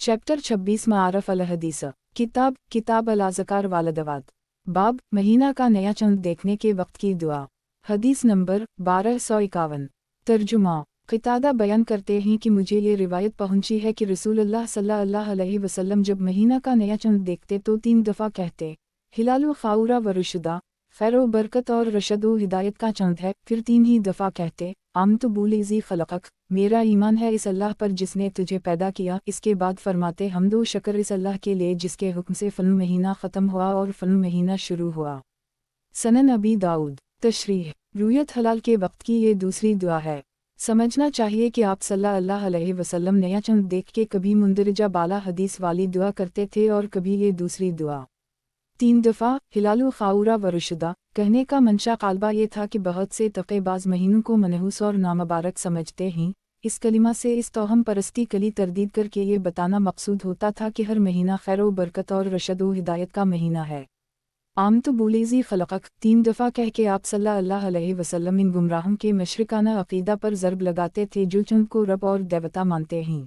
Chapter 26 मारफ अल हदीस किताब अल अज़कार वालदवात बाब महीना का नया चंद देखने के वक्त की दुआ। हदीस नंबर 1251। तर्जुमा क़तादा बयान करते हैं कि मुझे ये रिवायत पहुंची है कि रसूलुल्लाह सल्लल्लाहु अलैहि वसल्लम जब महीना का नया चंद देखते तो 3 दफ़ा कहते, हिलालु खाउरा व रुशदा, खैर व बरकत और रशद व हिदायत का चंद है। फिर 3 ही दफ़ा कहते, आमतु बुलिज़ी खलक़क, मेरा ईमान है इस अल्लाह पर जिसने तुझे पैदा किया। इसके बाद फरमाते, हम्दो शक्र इस अल्लाह के लिए जिसके हुक्म से फल महीना ख़त्म हुआ और फल महीना शुरू हुआ। सनन अबी दाऊद। तशरीह रुयत हलाल के वक्त की ये दूसरी दुआ है। समझना चाहिए कि आप सल्लल्लाहु अलैहि वसल्लम नया चंद देख के कभी मुंदरजा बाला हदीस वाली दुआ करते थे और कभी ये दूसरी दुआ। 3 दफ़ा हिलालु खाउरा व रुशदा कहने का मंशा कालबा ये था कि बहुत से तक़ेबाज महीनों को मनहूस और नामबारक समझते हैं। इस कलिमा से इस तोहम परस्ती कली तरदीद करके ये बताना मकसूद होता था कि हर महीना खैर व बरकत और रशद व हिदायत का महीना है। आमतु बुलिज़ी खलक़क 3 दफ़ा कह के आप सल्लल्लाहु अलैहि वसल्लम इन गुमराहों के मशरिकाना अक़ीदा पर ज़रब लगाते थे जो चंद को रब और देवता मानते हैं।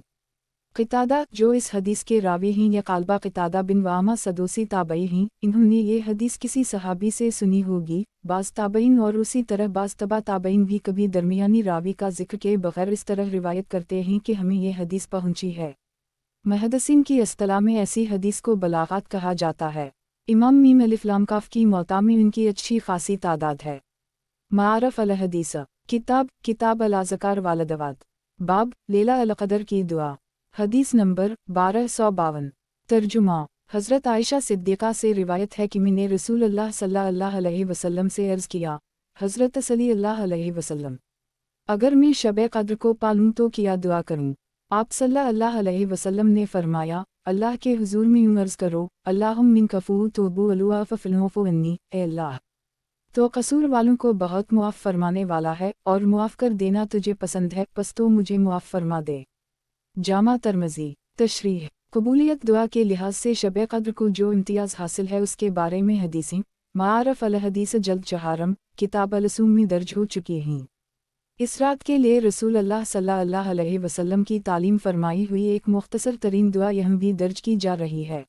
क़तादा जो इस हदीस के रावी हैं या कालबा क़तादा बिन वामा सदोसी ताबई हैं, इन्होंने ये हदीस किसी सहाबी से सुनी होगी। बाज़ ताबईन और उसी तरह बाज़ तबा ताबईन भी कभी दरमियानी रावी का जिक्र के बग़ैर इस तरह रिवायत करते हैं कि हमें ये हदीस पहुंची है। मुहद्दिसीन की इस्तिलाह में ऐसी हदीस को बलाग़त कहा जाता है। इमाम मीम अलिफ लाम काफ की मौता में इनकी अच्छी खासी तादाद है। मारफ अल हदीस किताब अल अज़कार वालदवात बाब लेला अल क़दर की दुआ। हदीस नंबर 1252। तर्जुमा हज़रत आयशा सिद्दीक़ा से रिवायत है कि मैंने रसूलुल्लाह सल्लल्लाहु अलैहि वसल्लम से अर्ज़ किया, हज़रत सल्लल्लाहु अलैहि वसल्लम, अगर मैं शब क़द्र को पालूँ तो क्या दुआ करूँ? आप सल्लल्लाहु अलैहि वसल्लम ने फरमाया, अल्लाह के हुज़ूर में यूँ अर्ज़ करो, अल्लाहुम्मा मिन कफ़ू तोबू अलुआ फ़फ़िलहु अन्नी, ए अल्लाह तो कसूर वालों को बहुत मुआफ़ फरमाने वाला है और मुआफ़ कर देना तुझे पसंद है, बस तो मुझे मुआफ़ फरमा दे। जामा तरमज़ी। तशरीह कबूलियत दुआ के लिहाज से शब क़द्र को जो इम्तियाज़ हासिल है उसके बारे में हदीसें मारफ अल हदीस जल्द चहारम किताब अल-सूम में दर्ज हो चुकी हैं। इस रात के लिए रसूलुल्लाह सल्लल्लाहु अलैहि वसल्लम की तालीम फरमाई हुई एक मुख्तसर तरीन दुआ यहाँ भी दर्ज की जा रही है।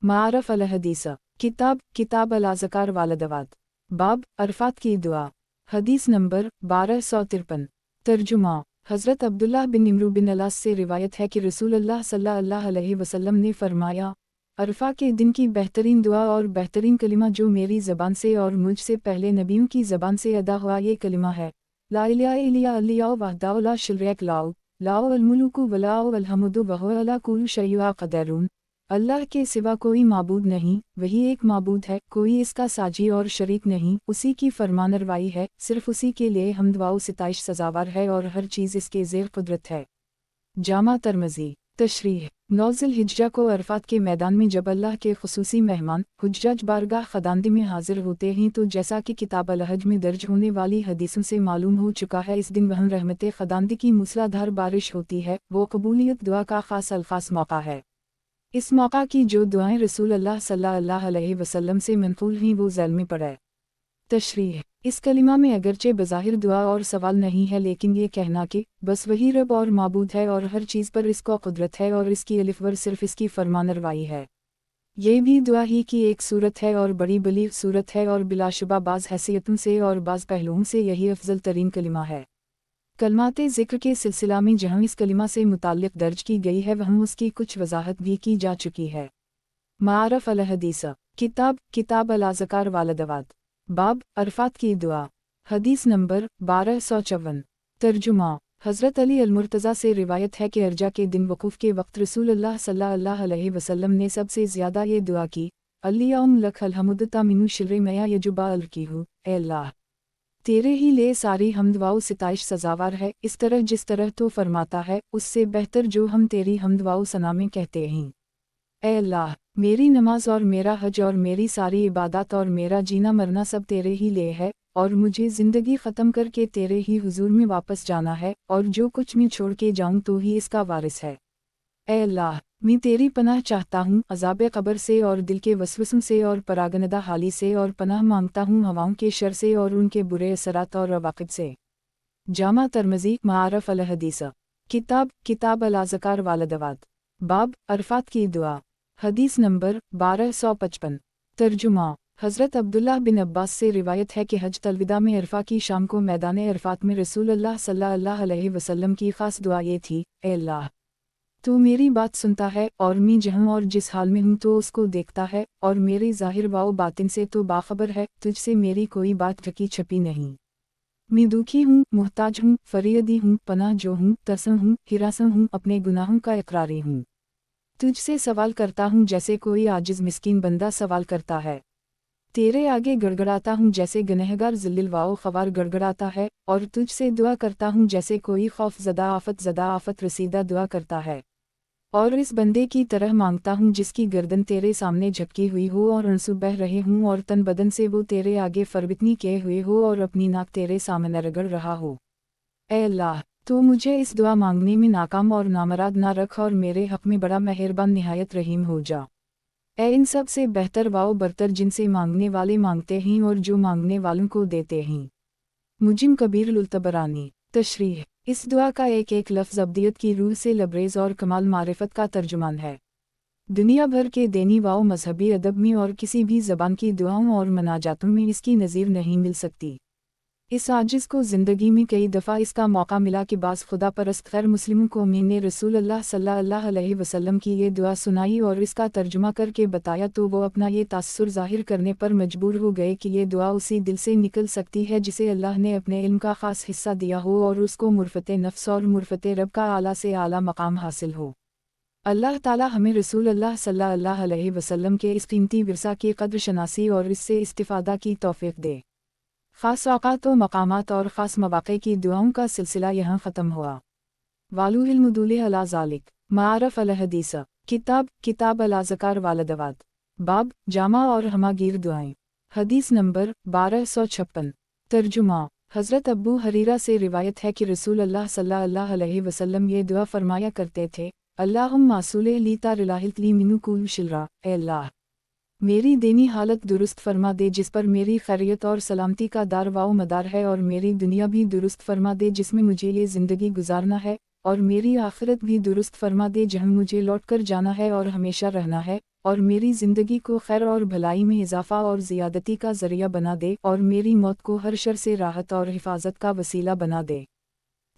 मारफ अल हदीस किताब अल अज़कार वालदवात बाब अरफात की दुआ। हदीस नंबर 1253। तर्जुमा हज़रत अब्दुल्लाह बिन इमरू बिन अलास से रिवायत है कि रसूलुल्लाह सल्लल्लाहु अलैहि वसल्लम ने फरमाया, अरफा के दिन की बेहतरीन दुआ और बेहतरीन कलिमा जो मेरी ज़बान से और मुझ से पहले नबियों की ज़बान से अदा हुआ ये कलिमा है, ला इलाहा इल्लल्लाहु वहदहु ला शरीका लहु लहुल मुल्कु व लहुल हम्दु व हुवा अला कुल्लि शैइन क़दीर। अल्लाह के सिवा कोई माबूद नहीं, वही एक माबूद है, कोई इसका साजी और शरीक नहीं, उसी की फरमानरवाई है, सिर्फ उसी के लिए हम्द व सिताइश सज़ावर है और हर चीज़ इसके ज़ेर कुदरत है। जामा तरमज़ी। तशरीह नौज़िल हिज्जा को अरफात के मैदान में जब अल्लाह के खुसूसी मेहमान हुज्जाज बारगाह ख़दांदी में हाजिर होते हैं तो जैसा कि किताब अल हज में दर्ज होने वाली हदीसों से मालूम हो चुका है, इस दिन वहाँ रहमत ख़दांदी की मूसलाधार बारिश होती है। वो कबूलियत दुआ का ख़ास अल्खास मौका है। इस मौका की जो दुआएं रसूलुल्लाह सल्लल्लाहु अलैहि वसल्लम से मनक़ूल हैं वो ज़ैल में पढ़े। तशरीह इस कलिमा में अगरचे बज़ाहिर दुआ और सवाल नहीं है, लेकिन ये कहना कि बस वही रब और माबूद है और हर चीज़ पर इसको कुदरत है और इसकी अलिफ़वर सिर्फ इसकी फरमानरवाई है, ये भी दुआ ही की एक सूरत है और बड़ी बलीग़ सूरत है और बिलाशुबा बाज़ हैसियतों से और बाज़ पहलुओं से यही अफजल तरीन कलिमा है। कलमाते ज़िक्र के सिलसिला में जहाँ इस कलिमा से मुताल्लिक़ दर्ज की गई है वहाँ उसकी कुछ वजाहत भी की जा चुकी है। मारफ अल हदीस किताब अल अज़कार वालदवात बाब अरफात की दुआ। हदीस नंबर 1254। तर्जुमा हज़रत अली अल-मुर्तज़ा से रिवायत है कि अर्जा के दिन वक़ूफ़ के वक्त रसूलुल्लाह सल्लल्लाहु अलैहि वसल्लम ने सबसे ज़्यादा ये दुआ की, अल्लाहुम लकल हम्दु तामिनु शुर्रि मा यजुबा अलकीहु, ए अल्लाह तेरे ही ले सारी हम्द व सिताइश सज़ावर है, इस तरह जिस तरह तो फरमाता है उससे बेहतर जो हम तेरी हम्द व सना में कहते हैं। ए अल्लाह मेरी नमाज और मेरा हज और मेरी सारी इबादत और मेरा जीना मरना सब तेरे ही ले है और मुझे ज़िंदगी ख़त्म करके तेरे ही हुजूर में वापस जाना है और जो कुछ मैं छोड़ के जाऊँ तो ही इसका वारिस है। ए अल्लाह मैं तेरी पनाह चाहता हूँ अज़ाब क़ब्र से और दिल के वसवसों से और परागनदा हाली से और पनाह मांगता हूँ हवाओं के शर से और उनके बुरे असरात और अवाक़िब से। जामा तरमज़ी मारफ अल हदीस किताब अल अज़कार वालदवात बाब अरफात की दुआ। हदीस नंबर 1255। तर्जुमा। हज़रत अब्दुल्लाह बिन अब्बास से रिवायत है कि हज तलविदा में अरफा की शाम को मैदान अरफात में रसूलुल्लाह सल्लल्लाहु अलैहि वसल्लम की ख़ास दुआ ये थी, ए अल्लाह, तू मेरी बात सुनता है और मैं जहाँ और जिस हाल में हूँ तो उसको देखता है, और मेरे ज़ाहिर व बातिन से तो बाखबर है, तुझसे मेरी कोई बात ढकी छपी नहीं। मैं दुखी हूँ, मुहताज हूँ, फरियदी हूँ, पनाह जो हूँ, तरसम हूँ, हिरासम हूँ, अपने गुनाहों का इकरारी हूँ। तुझसे सवाल करता हूँ जैसे कोई आजिज़ मिस्कीन बंदा सवाल करता है। तेरे आगे गड़गड़ाता हूँ जैसे गनहगार ज़िल्लिल वाओ ख़वार गड़गड़ाता है, और तुझसे दुआ करता हूँ जैसे कोई खौफ ज़दा आफत रसीदा दुआ करता है। और इस बंदे की तरह मांगता हूँ जिसकी गर्दन तेरे सामने झपकी हुई हो और आंसू बह रहे हूँ और तन बदन से वो तेरे आगे फरबितनी किए हुए हो और अपनी नाक तेरे सामने रगड़ रहा हो। ए अल्लाह, तो मुझे इस दुआ मांगने में नाकाम और नामराद ना रख और मेरे हक़ में बड़ा मेहरबान निहायत रहीम हो जा। ए इन सब से बेहतर वाओ बरतर जिनसे मांगने वाले मांगते हैं और जो मांगने वालों को देते हैं। मुजिम कबीर उल-तबरानी। तशरीह। इस दुआ का एक एक लफ्ज़ अब्दियत की रूह से लबरेज और कमाल मारिफत का तर्जुमान है। दुनिया भर के दीनी व मजहबी अदब में और किसी भी ज़बान की दुआओं और मनाजातों में इसकी नज़ीर नहीं मिल सकती। इस आजिज़ को ज़िंदगी में कई दफ़ा इसका मौका मिला कि बाज़ खुदा परस्त गैर मुस्लिमों को मैंने रसूलुल्लाह सल्लल्लाहु अलैहि वसल्लम की ये दुआ सुनाई और इसका तर्जुमा करके बताया तो वो अपना ये तासुर ज़ाहिर करने पर मजबूर हो गए कि ये दुआ उसी दिल से निकल सकती है जिसे अल्लाह ने अपने इल्म का ख़ास हिस्सा दिया हो और उसको मुरफ़त नफ्स और मुरफ़त रब का आला से आला मकाम हासिल हो। अल्लाह ताला हमें रसूलुल्लाह सल्लल्लाहु अलैहि वसल्लम के इस कीमती विरसा की कद्र शनासी और इससे इस्तिफ़ादा की तौफ़ीक़ दे। ख़ास औक़ात व मक़ामात और ख़ास मवाक़े की दुआओं का सिलसिला यहाँ ख़त्म हुआ। वालुहिल मुदुल्ले अला ज़ालिक। मारफ़ अल हदीस। किताब अल अज़कार वालदवात। बाब जामा और हमागीर दुआएं। हदीस नंबर 1256। तर्जुमा। हज़रत अब्बू हरीरा से रिवायत है कि रसूलुल्लाह सल्लल्लाहु अलैहि वसल्लम ये दुआ फरमाया करते थे, अल्लाहुम्मा सुले ली तारिलाहित ली मिनु कुल शिलरा, ए अल्लाह, मेरी देनी हालत दुरुस्त फरमा दे जिस पर मेरी खैरियत और सलामती का दार वाओ मदार है, और मेरी दुनिया भी दुरुस्त फरमा दे जिसमें मुझे ये ज़िंदगी गुजारना है, और मेरी आखिरत भी दुरुस्त फरमा दे जहाँ मुझे लौट कर जाना है और हमेशा रहना है, और मेरी ज़िंदगी को खैर और भलाई में इजाफ़ा और ज़ियादती का ज़रिया बना दे, और मेरी मौत को हर शर से राहत और हिफाजत का वसीला बना दे।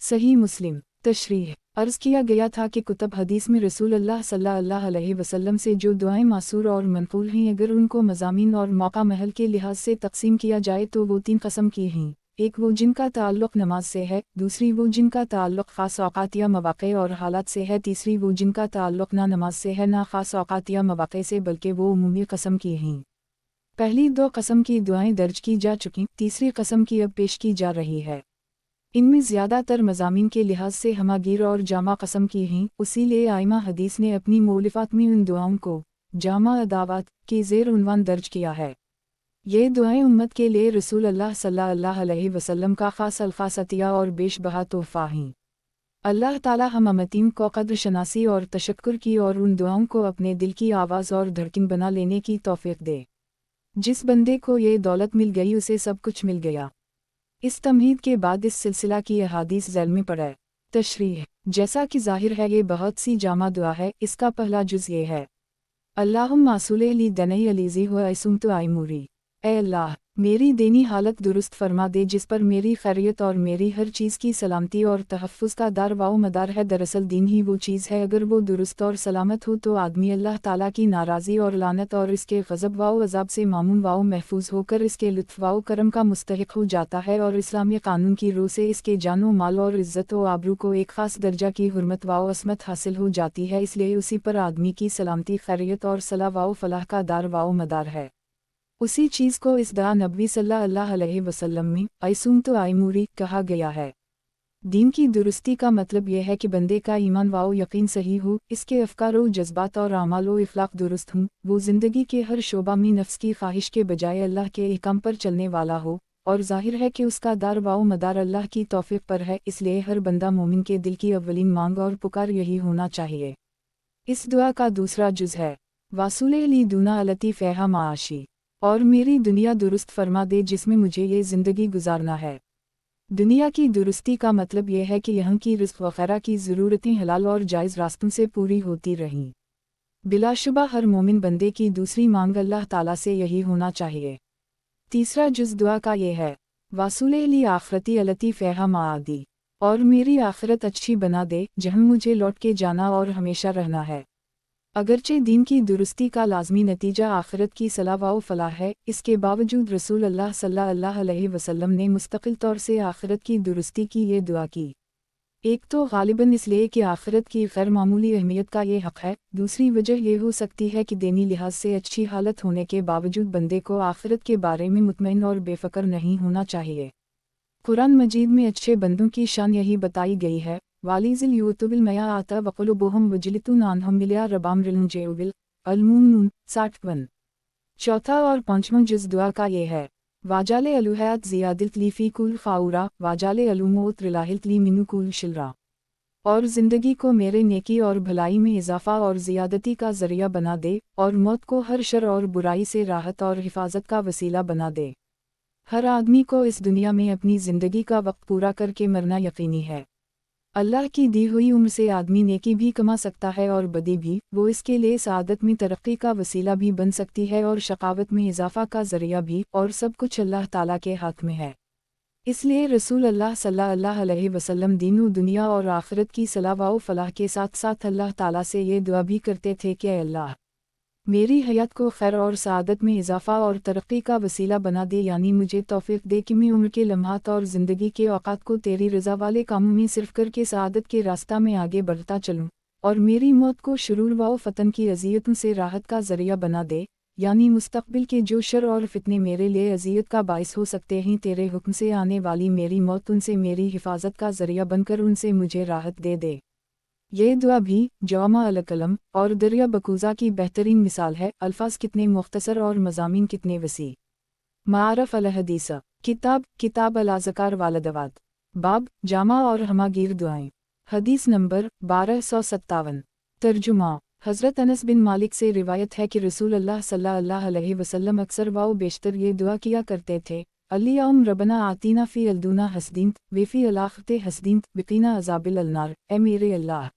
सही मुस्लिम। तशरीह। अर्ज़ किया गया था कि कुतुब हदीस में रसूलुल्लाह सल्लल्लाहु अलैहि वसल्लम से जो दुआएं मासूर और मनक़ूल हैं अगर उनको मज़ामीन और मौका महल के लिहाज से तक़सीम किया जाए तो वो 3 क़स्म की हैं। एक वो जिनका ताल्लुक़ नमाज से है, दूसरी वो जिनका ताल्लुक़ ख़ास औक़ात या मवाक़े और हालात से है, तीसरी वो जिनका ताल्लुक़ ना नमाज से है ना ख़ास औक़ात या मवाक़े से बल्कि वो उमूमी क़स्म की हैं। पहली 2 क़स्म की दुआएं दर्ज की जा चुकी, तीसरी क़स्म की अब पेश की जा रही है। इनमें ज़्यादातर मज़ामीन के लिहाज से हमागीर और जामा क़स्म की हैं, उसीलिए आइमा हदीस ने अपनी मौलिफ़ात में उन दुआओं को जामा अदावात के ज़ेर उन्वान दर्ज किया है। ये दुआएं उम्मत के लिए रसूलुल्लाह सल्लल्लाहु अलैहि वसल्लम का ख़ास अल्फ़ासतिया और बेशबहा तोहफ़ा हैं। अल्लाह ताला हम उम्मतीन को क़द्र शनासी और तशक्कुर की और उन दुआओं को अपने दिल की आवाज़ और धड़कन बना लेने की तौफ़ीक़ दे। जिस बंदे को ये दौलत मिल गई उसे सब कुछ मिल गया। इस तमहीद के बाद इस सिलसिला की अहादीस ज़ैल में पढ़े। तशरीह। जैसा कि ज़ाहिर है ये बहुत सी जामा दुआ है। इसका पहला जुज़ ये है, अल्लाहुम्मा सुले ली दनई अलीज़ी हुआ इसुमतु आइमूरी, ए अल्लाह, मेरी देनी हालत दुरुस्त फरमा दे जिस पर मेरी खैरियत और मेरी हर चीज़ की सलामती और तहफ़्फ़ुज़ का दार वाओ मदार है। दरअसल दीन ही वो चीज़ है, अगर वो दुरुस्त और सलामत हो तो आदमी अल्लाह ताला की नाराज़ी और लानत और इसके ग़ज़ब वाओ अज़ाब से मामून वाओ महफूज होकर इसके लुत्फ़ वाओ करम का मुस्तहिक़ हो जाता है, और इस्लामी कानून की रूह से इसके जानो माल और इज़्ज़त व आबरू को एक ख़ास दर्जा की हुर्मत वाओ असमत हासिल हो जाती है। इसलिए उसी पर आदमी की सलामती, खैरियत और सलाह वाओ फ़लाह का दार वाओ मदार है। उसी चीज़ को इस दुआ नबी सल्लल्लाहु अलैहि वसल्लम में आइसुमतु आइमूरी कहा गया है। दीन की दुरुस्ती का मतलब यह है कि बंदे का ईमान वाओ यकीन सही हो, इसके अफ़कार व जज्बात और आमाल व इख़लाक़ दुरुस्त हों, वो ज़िंदगी के हर शोबा में नफ्स की ख्वाहिश के बजाय अल्लाह के अहकाम पर चलने वाला हो, और ज़ाहिर है कि उसका दार वाओ मदार अल्लाह की तौफ़ीक़ पर है। इसलिए हर बंदा मोमिन के दिल की अव्वलीन मांग और पुकार यही होना चाहिए। इस दुआ का दूसरा जुज़ है, वासुले ली दूना अलती फ़ेहा माआशी, और मेरी दुनिया दुरुस्त फरमा दे जिसमें मुझे ये ज़िंदगी गुजारना है। दुनिया की दुरुस्ती का मतलब यह है कि यहाँ की रिज़्क़ वगैरह की ज़रूरतें हलाल और जायज़ रास्तों से पूरी होती रहें। बिलाशुबा हर मोमिन बंदे की दूसरी मांग अल्लाह ताला से यही होना चाहिए। तीसरा जुज़ दुआ का ये है, वासूले ली आखरती अलती फ़ेहा माआदी, और मेरी आखिरत अच्छी बना दे जहाँ मुझे लौट के जाना और हमेशा रहना है। अगरचे दीन की दुरुस्ती का लाजमी नतीजा आखिरत की सलाह व फलाह है, इसके बावजूद रसूल अल्लाह सल्लल्लाहु अलैहि वसल्लम ने मुस्तकिल तौर से आखिरत की दुरुस्ती की ये दुआ की। एक तो गालिबन इसलिए कि आखिरत की गैर मामूली अहमियत का ये हक़ है, दूसरी वजह यह हो सकती है कि दीनी लिहाज से अच्छी हालत होने के बावजूद बंदे को आखिरत के बारे में मुतमईन और बेफ़िक्र नहीं होना चाहिए। कुरान मजीद में अच्छे बंदों की शान यही बताई गई है, वालीज़िल यूतुबिल मया आता वक़ुलुबुहुम वजिलतुन अन्हुम मिलिया रबाम रिलुंजेउबिल अल-मुमिनून 61। चौथा और पांचवां जुज़ दुआ का ये है, वाजाले अलुहयात ज़ियादत ली फ़ी कुल ख़ाउरा वाजाले अलुमौत रिलाहित ली मिनु कुल शिलरा, और ज़िंदगी को मेरे नेकी और भलाई में इजाफ़ा और ज़ियादती का ज़रिया बना दे, और मौत को हर शर और बुराई से राहत और हिफाजत का वसीला बना दे। हर आदमी को इस दुनिया में अपनी ज़िंदगी का वक्त पूरा करके मरना यकीनी है। अल्लाह की दी हुई उम्र से आदमी नेकी भी कमा सकता है और बदी भी, वो इसके लिए सआदत में तरक्की का वसीला भी बन सकती है और शकावत में इजाफ़ा का ज़रिया भी, और सब कुछ अल्लाह ताला के हाथ में है। इसलिए रसूल अल्लाह सल्लल्लाहु अलैहि वसल्लम दीनू दुनिया और आखिरत की सलाह व फलाह के साथ साथ अल्लाह ताला से ये दुआ भी करते थे कि अल्लाह मेरी हयात को खैर और सआदत में इजाफ़ा और तरक्की का वसीला बना दे, यानी मुझे तौफ़ीक़ दे कि मैं उम्र के लम्हात और ज़िंदगी के औक़ात को तेरी रज़ा वाले कामों में सिर्फ़ करके सआदत के रास्ता में आगे बढ़ता चलूँ, और मेरी मौत को शुरूर व फ़तन की अज़ियतों से राहत का ज़रिया बना दे, यानी मुस्तक़बिल के जो शर और फ़ितने मेरे लिए अज़ियत का बाइस हो सकते हैं, तेरे हुक्म से आने वाली मेरी मौत उनसे मेरी हिफाजत का ज़रिया बनकर उनसे मुझे राहत दे दे। ये दुआ भी जवामा अल-कलम और दरिया बकूज़ा की बेहतरीन मिसाल है। अल्फाज कितने मुख्तसर और मज़ामीन कितने वसी। मारफ अल-हदीस किताब अल-अज़कार वालदवात, बाब जामा और हमागीर दुआएं। हदीस नंबर 1257। तर्जुमा। हज़रत अनस बिन मालिक से रिवायत है कि रसूल अल्लाह सल्लल्लाहु अलैहि वसल्लम अक्सर व बेशतर ये दुआ किया करते थे, अल्लाहुम्मा रब्बना आतीना फ़ी अलदुना हसदीन व फ़ी अल-आख़िरति हसदीन वक़ीना अज़ाबिल अन्नार। ए मेरे अल्लाह,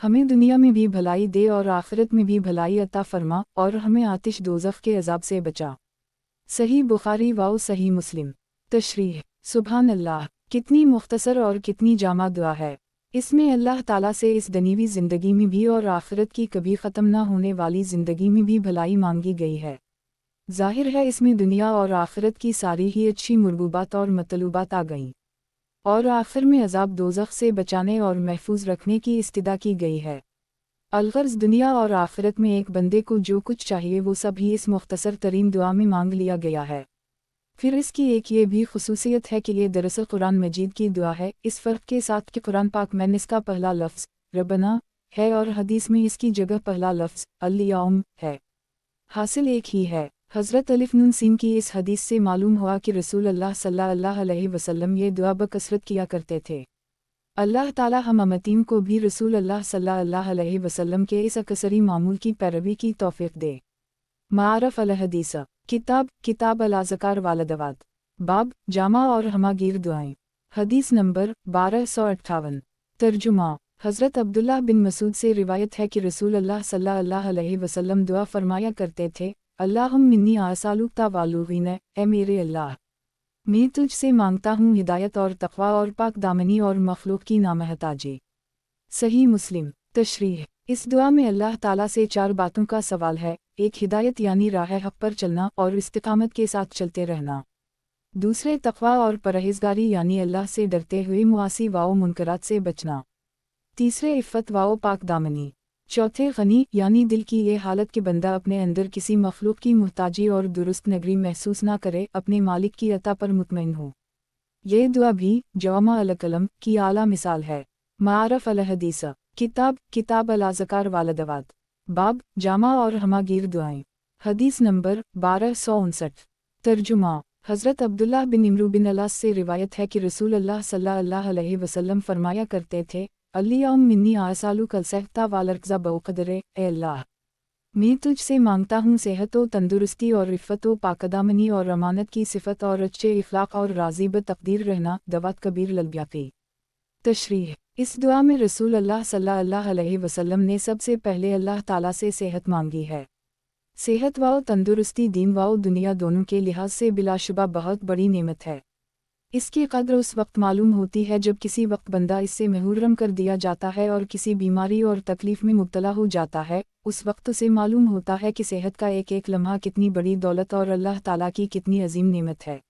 हमें दुनिया में भी भलाई दे और आखिरत में भी भलाई अता फरमा, और हमें आतिश दोज़ख के अज़ाब से बचा। सही बुखारी व सही मुस्लिम। तशरीह। सुभान अल्लाह, कितनी मुख्तसर और कितनी जामा दुआ है। इसमें अल्लाह ताला से इस दुनियावी ज़िंदगी में भी और आखिरत की कभी ख़त्म न होने वाली ज़िंदगी में भी भलाई मांगी गई है। ज़ाहिर है इसमें दुनिया और आखिरत की सारी ही अच्छी मुरबूबात और मतलूबात आ गईं, और आखिर में अज़ाब दोज़ख से बचाने और महफूज रखने की इस्तिदा की गई है। अलगर्ज़ दुनिया और आखिरत में एक बंदे को जो कुछ चाहिए वो सब ही इस मुख्तसर तरीन दुआ में मांग लिया गया है। फिर इसकी एक ये भी खुसूसियत है कि ये दरअसल कुरान मजीद की दुआ है, इस फ़र्क के साथ कि कुरान पाक में इसका पहला लफ्ज़ रब्बना है और हदीस में इसकी जगह पहला लफ्ज़ अल-यौम है। हासिल एक ही है। हज़रत अलिफ नून सीन की इस हदीस से मालूम हुआ कि रसूल अल्लाह सल्लल्लाहु अलैहि वसल्लम ये दुआ बकसरत किया करते थे। अल्लाह ताला हम उम्मतीन को भी रसूल अल्लाह सल्लल्लाहु अलैहि वसल्लम के इस अक्सरी मामूल की पैरवी की तौफ़ीक़ दे। मारफ अल-हदीस किताब अल-अज़कार वालदवात, बाब जामा और हमागीर दुआएं। हदीस नंबर 1258। तर्जुमा। हज़रत अब्दुल्लाह बिन मसूद से रिवायत है कि रसूल अल्लाह सल्लल्लाहु अलैहि वसल्लम दुआ फरमाया करते थे, अल्लाहुम्मा इन्नी असअलुक तवालुगीन, ए मेरे अल्लाह, मैं तुझसे मांगता हूँ हिदायत और तक़वा और पाक दामनी और मखलूक की नामहताजी। सही मुस्लिम। तशरीह। इस दुआ में अल्लाह ताला से 4 बातों का सवाल है। एक हिदायत यानी राह हक़ पर चलना और इस्तिक़ामत के साथ चलते रहना। दूसरे तक़वा और परहेज़गारी यानी अल्लाह से डरते हुए मुआसी व मुनकरात से बचना। तीसरे इफ़्फ़त व पाक दामनी। चौथे गनी यानी दिल की ये हालत कि बंदा अपने अंदर किसी मखलूक की मुहताजी और दुरुस्त नगरी महसूस ना करे, अपने मालिक की अता पर मुतमईन हो। ये दुआ भी जवामा अल-कलम की आला मिसाल है। मारफ अल-हदीस किताब अल-अज़कार वालदवात, बाब जामा और हमागीर दुआएं। हदीस नंबर 1259। तर्जुमा। हज़रत अब्दुल्लाह बिन इमरू बिन अलास से रिवायत है कि रसूल अल्लाह सल्लल्लाहु अलैहि वसल्लम फरमाया करते थे, अल्लाहुम्मा इन्नी असअलुक अल-सहता वल-रज़्क़ बक़दरे, ए अल्लाह, मैं तुझसे मांगता हूँ सेहत व तंदुरुस्ती और इफ़्फ़त व पाकदामनी और अमानत की सिफत और अच्छे इखलाक और राज़ी ब तक़दीर रहना। दवात कबीर ललब्याफ़ी। तशरीह। इस दुआ में रसूल अल्लाह सल्लल्लाहु अलैहि वसल्लम ने सबसे पहले अल्लाह ताला से सेहत मांगी है। सेहत व तंदुरुस्ती दीन व दुनिया दोनों के लिहाज से बिलाशुबा बहुत बड़ी नेमत है। इसकी कद्र उस वक्त मालूम होती है जब किसी वक्त बंदा इससे महरूम कर दिया जाता है और किसी बीमारी और तकलीफ़ में मुब्तला हो जाता है। उस वक्त उसे मालूम होता है कि सेहत का एक एक लम्हा कितनी बड़ी दौलत और अल्लाह ताला की कितनी अजीम नेमत है।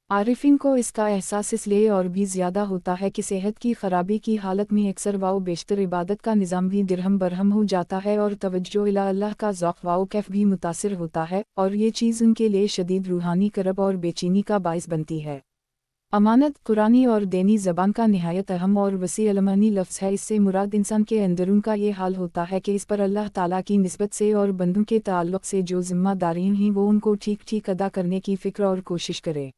आरिफिन को इसका एहसास इसलिए और भी ज़्यादा होता है कि सेहत की ख़राबी की हालत में अक्सर वाओ बेशतर इबादत का निज़ाम भी दिरहम बरहम हो जाता है और तवज्जो इला अल्लाह का ज़ौक़ वाओ कैफ भी मुतासिर होता है, और ये चीज़ उनके लिए शदीद रूहानी करब और बेचैनी का बाइस बनती है। अमानत कुरानी और देनी ज़बान का निहायत अहम और वसी अलमानी लफ्ज़ है। इससे मुराद इंसान के अंदरून का ये हाल होता है कि इस पर अल्लाह ताला की निस्बत से और बंदों के ताल्लुक़ से जो ज़िम्मेदारियाँ हैं वो उनको ठीक ठीक अदा करने की फ़िक्र और कोशिश करे।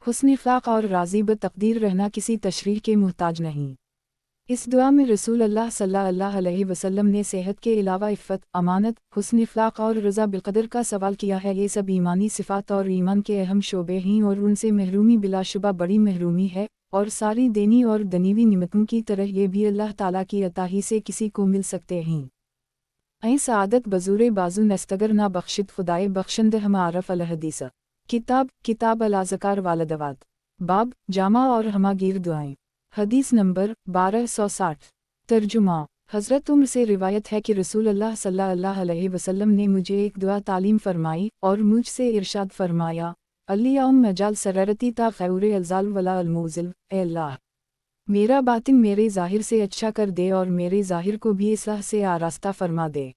हुस्न इख़लाक़ और राज़ी ब तक़दीर रहना किसी तशरीह के मुहताज नहीं। इस दुआ में रसूल अल्लाह सल्लल्लाहु अलैहि वसल्लम ने सेहत के अलावा इफ़्फ़त, अमानत, हुस्न इख़लाक़ और रज़ा बिलक़दर का सवाल किया है। ये सब ईमानी सिफ़ात और ईमान के अहम शोबे हैं और उनसे महरूमी बिलाशुबा बड़ी महरूमी है, और सारी देनी और दनीवी निमतों की तरह ये भी अल्लाह ताला की अता ही से किसी को मिल सकते हैं। ऐ सआदत बज़ूरे बाजू नस्तगर ना बख्शिद खुदाए बख्शंद हम आरफ अल हदीस। किताब अल अज़कार वालदवात। बाब जामा और हमागीर दुआएं। हदीस नंबर 1260। तर्जुमा। हज़रत उम्र से रिवायत है कि रसूल अल्लाह सल्लल्लाहु अलैहि वसल्लम ने मुझे एक दुआ तालीम फरमाई और मुझसे इरशाद फरमाया, अल्लियाउम मजाल सररती ता ग़ैरे अल्ज़ाल वला अलमूज़िल। ए अल्लाह, मेरा बातिन मेरे ज़ाहिर से अच्छा कर दे और मेरे ज़ाहिर को भी इस्लाह से आरास्ता फरमा दे।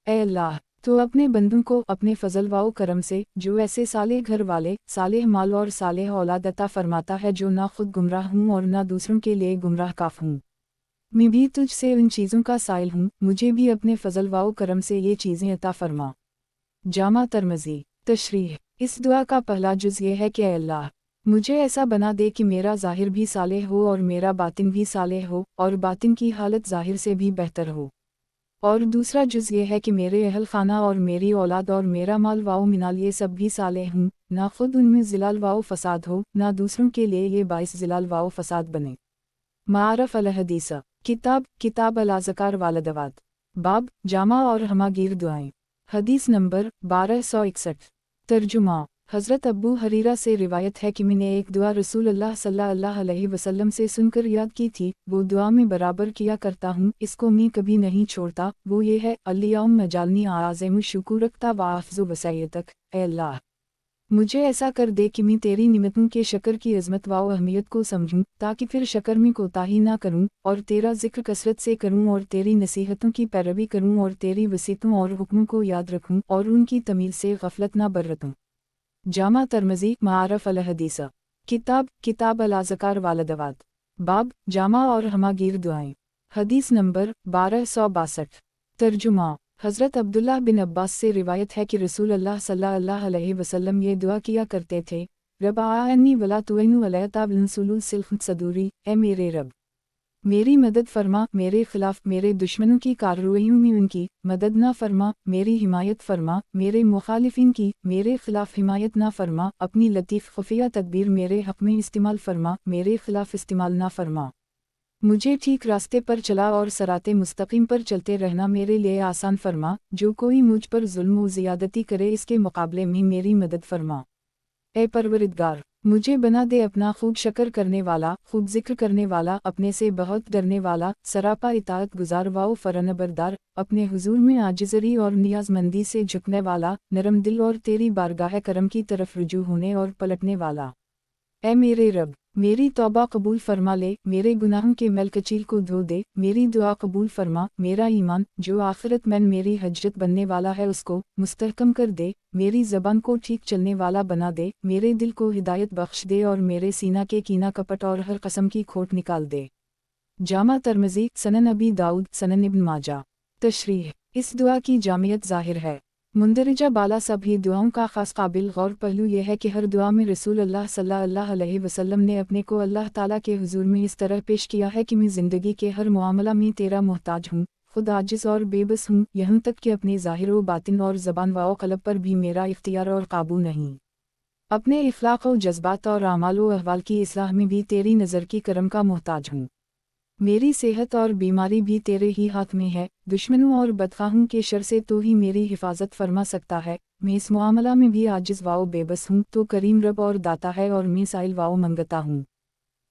ए अल्लाह, तो अपने बंदों को अपने फ़ज़ल व करम से, जो ऐसे साले घर वाले, सालेह माल और सालेह औलाद अता फरमाता है जो ना खुद गुमराह हूँ और ना दूसरों के लिए गुमराह काफ हूँ। मैं भी तुझसे उन चीज़ों का साइल हूँ, मुझे भी अपने फ़ज़ल व करम से ये चीज़ें अता फरमा। जामा तरमज़ी। तशरीह। इस दुआ का पहला जुज़ ये है कि ए अल्लाह, मुझे ऐसा बना दे कि मेरा ज़ाहिर भी सालेह हो और मेरा बातिन भी सालेह हो, और बातिन की हालत ज़ाहिर से भी बेहतर हो। और दूसरा जुज़ ये है कि मेरे अहल खाना और मेरी औलाद और मेरा माल वाओ मिनाल ये सब भी सालेह हूँ, ना खुद उनमें ज़िलाल वाओ फ़साद हो, ना दूसरों के लिए ये बाइस ज़िलाल वाओ फ़साद बने। मारफ अल हदीस। किताब अल अज़कार वालदवात। बाब जामा और हमागीर दुआएं। हदीस नंबर 1261। तर्जुमा। हज़रत अब्बू हरीरा से रिवायत है कि मैंने एक दुआ रसूल अल्लाह सल्लल्लाहु अलैहि वसल्लम से सुनकर याद की थी, वो दुआ में बराबर किया करता हूँ, इसको मैं कभी नहीं छोड़ता। वो ये है, अल्लियाउम मजालनी आज़िम शुकुरकता व अफ़्ज़ु वसैयतक। ए अल्लाह, मुझे ऐसा कर दे कि मैं तेरी निमतों के शक्र की अज़मत व अहमियत को समझूं, ताकि फिर शक्र में कोताही ना करूं, और तेरा ज़िक्र कसरत से करूं और तेरी नसीहतों की पैरवी करूं और तेरी वसीयतों और हुक्मों को याद रखूं और उनकी तमील से गफलत ना बरतूं। जामा तरमज़ी मारफ अल हदीस। किताब अल अज़कार वालदवात। बाब जामा और हमागीर दुआएं। हदीस नंबर 1262। तर्जुमा। हज़रत अब्दुल्लाह बिन अब्बास से रिवायत है कि रसूल अल्लाह सल्लल्लाहु अलैहि वसल्लम ये दुआ किया करते थे, रब आअन्नी वला तुइनु अलैता बिलसुलुल सिल्फ़ सदूरी। ए मेरे रब, मेरी मदद फरमा, मेरे खिलाफ मेरे दुश्मनों की कार्रवाइयों में उनकी मदद ना फरमा, मेरी हिमायत फरमा, मेरे मुखालिफिन की मेरे खिलाफ हिमायत ना फरमा, अपनी लतीफ़ खुफिया तदबीर मेरे हक़ में इस्तेमाल फरमा, मेरे खिलाफ इस्तेमाल ना फरमा। मुझे ठीक रास्ते पर चला और सराते मुस्तकीम पर चलते रहना मेरे लिए आसान फरमा। जो कोई मुझ पर जुल्म व ज़ियादती करे इसके मुकाबले में मेरी मदद फरमा। ए परवरिदगार, मुझे बना दे अपना खूब शक्र करने वाला, खूब जिक्र करने वाला, अपने से बहुत डरने वाला, सरापा इताअत गुजार वाओ फरनबरदार, अपने हुजूर में आजिज़री और नियाज़मंदी से झुकने वाला, नरम दिल और तेरी बारगाह करम की तरफ रुजू होने और पलटने वाला। ए मेरे रब, मेरी तौबा कबूल फरमा ले, मेरे गुनाहों के मैल कचील को धो दे, मेरी दुआ कबूल फरमा, मेरा ईमान जो आखिरत में मेरी हजरत बनने वाला है उसको मुस्तहकम कर दे, मेरी ज़बान को ठीक चलने वाला बना दे, मेरे दिल को हिदायत बख्श दे और मेरे सीना के कीना कपट और हर कस्म की खोट निकाल दे। जामा तरमज़ी सनन अबी दाऊद सनन इब्न माजा। तशरीह। इस दुआ की जामियत ज़ाहिर है। मुंदरजा बाला सभी दुआओं का ख़ास काबिल गौर पहलू यह है कि हर दुआ में रसूल अल्लाह सल्लल्लाहु अलैहि वसल्लम ने अपने को अल्लाह ताला के हुजूर में इस तरह पेश किया है कि मैं ज़िंदगी के हर मामला में तेरा मोहताज हूँ, खुद आजिज़ और बेबस हूँ, यहाँ तक कि अपने ज़ाहिर व बातिन और ज़बान व क़ल्ब पर भी मेरा इख्तियार और काबू नहीं। अपने इख़लाक़ व जज्बात और आमाल व अहवाल की इस्लाह में भी तेरी नज़र की करम का मोहताज हूँ। मेरी सेहत और बीमारी भी तेरे ही हाथ में है, दुश्मनों और बदखाहों के शर से तो ही मेरी हिफाजत फरमा सकता है। मैं इस मामला में भी आजिज़ व बेबस हूँ, तो करीम रब और दाता है और मैं साइल व मंगता हूँ।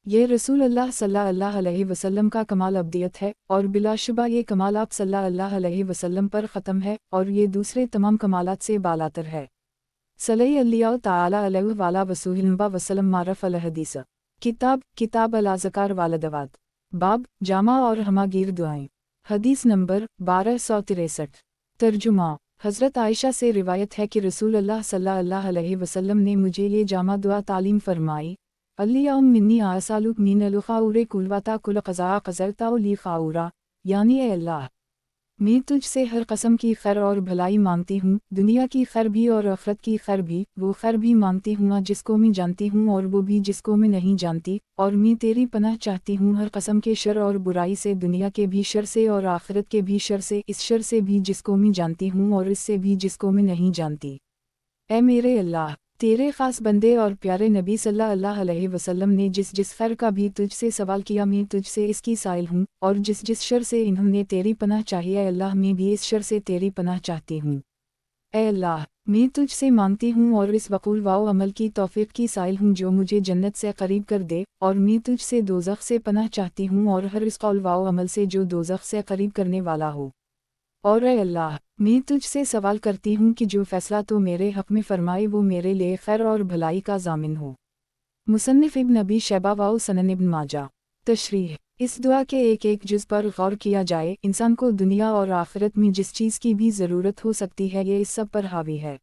ये रसूल अल्लाह सल्लल्लाहु अलैहि वसल्लम का कमाल अब्दियत है, और बिलाशुबा ये कमाल आप सल्लल्लाहु अलैहि वसल्लम पर ख़त्म है, और ये दूसरे तमाम कमालात से बालातर है। सल्लल्लाहु ताला अलैहि वाला वसूहिल्लम वसल्लम मारफ अल हदीस। किताब अल अज़कार वालदवात। बाब जामा और हमागीर दुआएं। हदीस नंबर 1263। तर्जुमा। हज़रत आयशा से रिवायत है कि रसूल अल्लाह सल्लल्लाहु अलैहि वसल्लम ने मुझे ये जामा दुआ तालीम फरमाई। अल्लियाउम मिन्नी आसालुक मिनल खाउरे कुलवाता कुल क़ज़ा क़ज़रता ली खाउरा, यानी ए अल्लाह, मैं तुझसे हर कसम की खैर और भलाई मांगती हूँ, दुनिया की खैर भी और आखिरत की खैर भी, वो खैर भी मांगती हूँ जिसको मैं जानती हूँ और वो भी जिसको मैं नहीं जानती, और मैं तेरी पनाह चाहती हूँ हर कसम के शर और बुराई से, दुनिया के भी शर से और आखिरत के भी शर से, इस शर से भी जिसको मैं जानती हूँ और इससे भी जिसको मैं नहीं जानती। ऐ मेरे अल्लाह, तेरे ख़ास बंदे और प्यारे नबी सल्लल्लाहु अलैहि वसल्लम ने जिस जिस खैर का भी तुझसे सवाल किया मैं तुझसे इसकी साइल हूँ, और जिस जिस शर से इन्होंने तेरी पनाह चाही है अल्लाह मैं भी इस शर से तेरी पनाह चाहती हूँ। ऐ अल्लाह, मैं तुझसे मांगती हूँ और इस वक़ूल व अमल की तौफ़ीक़ की साइल हूँ जो मुझे जन्नत से करीब कर दे, और मैं तुझसे दोज़ख से पनाह चाहती हूँ और हर इस कौल व अमल से जो दोज़ख से करीब करने वाला हो। और ऐ अल्लाह, मैं तुझसे सवाल करती हूँ कि जो फ़ैसला तो मेरे हक़ में फ़रमाए वो मेरे लिए खैर और भलाई का ज़ामिन हो। मुसन्निफ़ इब्न अबी शैबा व सनन इब्न माजा। तशरीह। इस दुआ के एक एक जुज़ पर गौर किया जाए, इंसान को दुनिया और आखिरत में जिस चीज़ की भी ज़रूरत हो सकती है ये इस सब पर हावी है।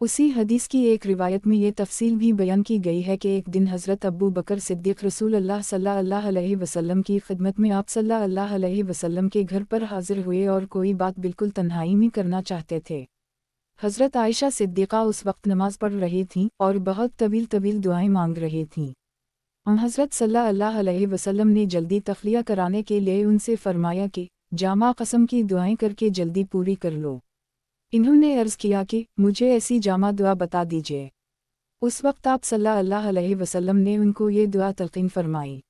उसी हदीस की एक रिवायत में ये तफसील भी बयान की गई है कि एक दिन हज़रत अबू बकर सिद्दीक़ रसूल अल्लाह सल्लल्लाहु अलैहि वसल्लम की खिदमत में आप सल्लल्लाहु अलैहि वसल्लम के घर पर हाजिर हुए और कोई बात बिल्कुल तन्हाई में करना चाहते थे। हज़रत आयशा सिद्दीक़ा उस वक्त नमाज पढ़ रही थीं और बहुत तवील तवील दुआएं मांग रही थीं। हज़रत सल्लल्लाहु अलैहि वसल्लम ने जल्दी तखलिया कराने के लिए उनसे फरमाया कि जामा कसम की दुआएं करके जल्दी पूरी कर लो। इन्होंने अर्ज़ किया कि मुझे ऐसी जामा दुआ बता दीजिए। उस वक्त आप सल्लल्लाहु अलैहि वसल्लम ने उनको ये दुआ तलक़ीन फरमाई।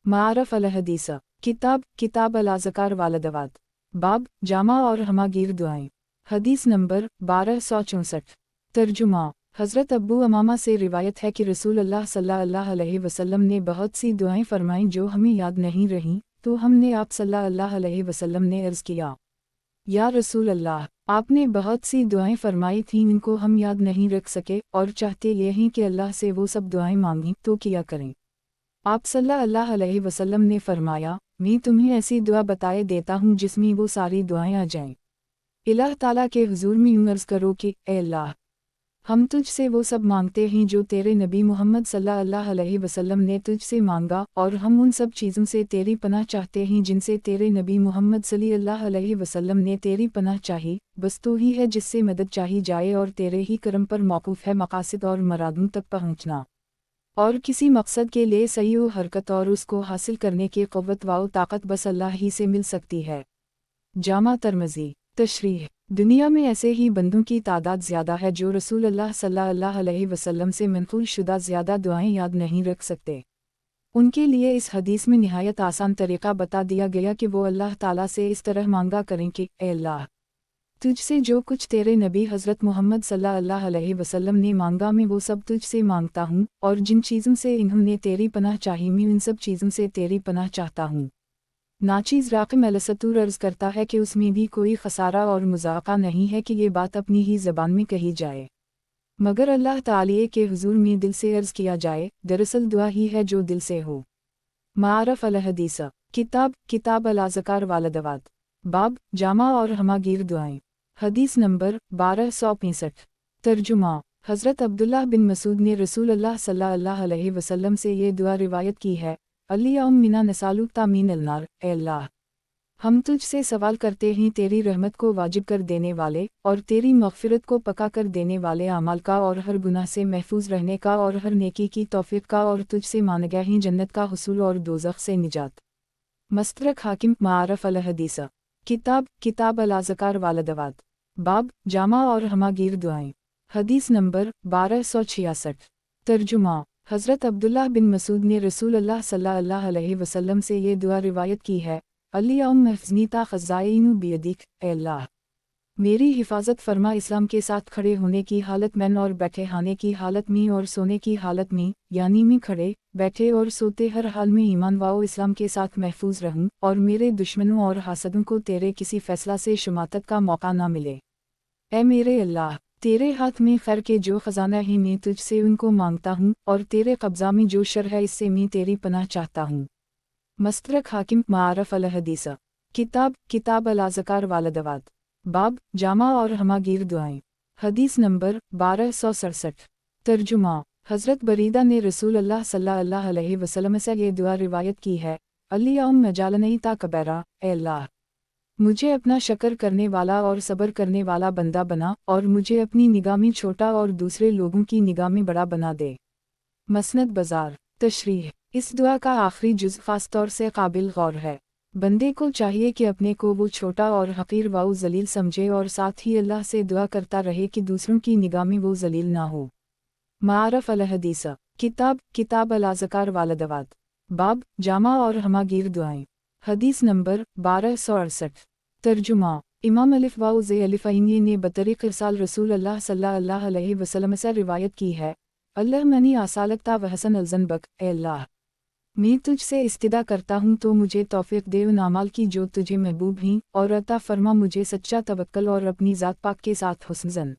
मारफ़ अल हदीस। किताब अल अज़कार वालदवात। बाब जामा और हमागीर दुआएं। हदीस नंबर 1264। तर्जुमा। हज़रत अब्बू अमामा से रिवायत है कि रसूल अल्लाह सल्लल्लाहु अलैहि वसल्लम ने बहुत सी दुआएं फरमाईं जो हमें याद नहीं रहीं, तो हमने आप सल्लल्लाहु अलैहि वसल्लम ने अर्ज़ किया, या रसूल अल्लाह, आपने बहुत सी दुआएं फरमाई थीं इनको हम याद नहीं रख सके और चाहते ये हैं कि अल्लाह से वो सब दुआएं मांगी तो किया करें। आप सल्लल्लाहु अलैहि वसल्लम ने फरमाया, मैं तुम्हें ऐसी दुआ बताए देता हूँ जिसमें वो सारी दुआएं आ जाएं। इलाह ताला के हुजूर में यूं अर्ज़ करो कि ए अल्लाह, हम तुझसे वो सब मांगते हैं जो तेरे नबी मोहम्मद सल्लल्लाहु अलैहि वसल्लम ने तुझसे मांगा, और हम उन सब चीज़ों से तेरी पनाह चाहते हैं जिनसे तेरे नबी मोहम्मद सल्लल्लाहु अलैहि वसल्लम ने तेरी पनाह चाही। बस तो ही है जिससे मदद चाही जाए और तेरे ही करम पर मौकूफ़ है मकासद और मरादों तक पहुँचना, और किसी मकसद के लिए सही व हरकत और उसको हासिल करने की क़ुव्वत व ताकत बस अल्लाह ही से मिल सकती है। जामा तिर्मिज़ी। तशरीह। दुनिया में ऐसे ही बंदों की तादाद ज़्यादा है जो रसूल अल्लाह सल्लल्लाहु अलैहि वसल्लम से मंक़ूल शुदा ज़्यादा दुआएं याद नहीं रख सकते। उनके लिए इस हदीस में निहायत आसान तरीक़ा बता दिया गया कि वो अल्लाह ताला से इस तरह मांगा करें कि ए अल्लाह, तुझसे जो कुछ तेरे नबी हज़रत मोहम्मद सल्लल्लाहु अलैहि वसल्लम ने मांगा मैं वो सब तुझसे मांगता हूँ, और जिन चीज़ों से इन्होंने तेरी पनाह चाही मैं उन सब चीज़ों से तेरी पनाह चाहता हूँ। नाचीज़ राक़िम अल-सतूर अर्ज़ करता है कि उसमें भी कोई खसारा और मुज़ाक़ा नहीं है कि ये बात अपनी ही ज़बान में कही जाए, मगर अल्लाह ताला के हुजूर में दिल से अर्ज़ किया जाए। दरअसल दुआ ही है जो दिल से हो। मारफ़ अल हदीस। किताब अल अज़कार वालदवात। बाब जामा और हमागीर दुआएं। हदीस नंबर 1265। तर्जुमा। हज़रत अब्दुल्लाह बिन मसूद ने रसूल अल्लाह सल्लल्लाहु अलैहि वसल्लम से ये दुआ रिवायत की है, अल्लियाहुम मिना नसालुक तामीन अल-नार, ए अल्लाह, हम तुझसे सवाल करते हैं तेरी रहमत को वाजिब कर देने वाले और तेरी मग़फ़िरत को पका कर देने वाले अमाल का और हर गुनाह से महफूज रहने का और हर नेकी की तौफ़ीक़ का, और तुझसे मांगा ही जन्नत का हुसूल और दोज़ख से निजात। मस्तरक हाकिम। मारफ़ अल हदीस। किताब किताब अल-अज़कार वालदवात। बाब जामा और हमागीर दुआएं। हदीस नंबर 1266। तर्जुमा। हज़रत अब्दुल्लाह बिन मसूद ने रसूल अल्लाह सल्लल्लाहु अलैहि वसल्लम से ये दुआ रिवायत की है, अल्लाहुम्मा हफ़्ज़नी ता ख़ज़ाइनु बियदिक, ए अल्लाह मेरी हिफाजत फरमा इस्लाम के साथ खड़े होने की हालत में और बैठे खाने की हालत में और सोने की हालत में, यानी मैं खड़े बैठे और सोते हर हाल में ईमान वाओ इस्लाम के साथ महफूज रहूं और मेरे दुश्मनों और हासदों को तेरे किसी फैसला से शुमातत का मौका ना मिले। ए मेरे अल्लाह, तेरे हाथ में खैर के जो ख़जाना है मैं तुझसे उनको मांगता हूँ और तेरे कब्ज़ा में जो शर है इससे मैं तेरी पनाह चाहता हूँ। मस्तरक हाकिम मारफ अल हदीस। किताब किताब अल-अज़कार वालदवात। बाब जामा और हमागीर दुआएं। हदीस नंबर 1267। तर्जुमा। हज़रत बरीदा ने रसूल अल्लाह सल्लल्लाहु अलैहि वसल्लम से ये दुआ रिवायत की है, अल्लाहुम्मा जअलनी ता कबैरा, ए अल्लाह मुझे अपना शक्र करने वाला और सब्र करने वाला बंदा बना और मुझे अपनी निगाह में छोटा और दूसरे लोगों की निगाह में बड़ा बना दे। मसनद बाज़ार। तशरीह। इस दुआ का आखिरी जुज़ ख़ास तौर से काबिल गौर है। बंदे को चाहिए कि अपने को वो छोटा और हक़ीर व ज़लील समझे और साथ ही अल्लाह से दुआ करता रहे कि दूसरों की निगाह में वो ज़लील ना हो। मारफ अल हदीस। किताब किताब अल-अज़कार वालदवात। बाब जामा और हमागीर दुआएं। हदीस नंबर 1268। तर्जुमा। इमाम अलिफ वाउ ज़े अलिफ़ैनी ने बतरीक़ इरसाल रसूल अल्लाह सल्लल्लाहु अलैहि वसल्लम से रिवायत की है, अल्लाह मनी आसालकता व हसन अलजनबक, ए अल्लाह मैं तुझसे इस्तिदा करता हूँ तो मुझे तौफ़ीक़ दे उन अमाल की जो तुझे महबूब हैं और अता फरमा मुझे सच्चा तवक्कल और अपनी ज़ात पाक के साथ हुस्न ज़न।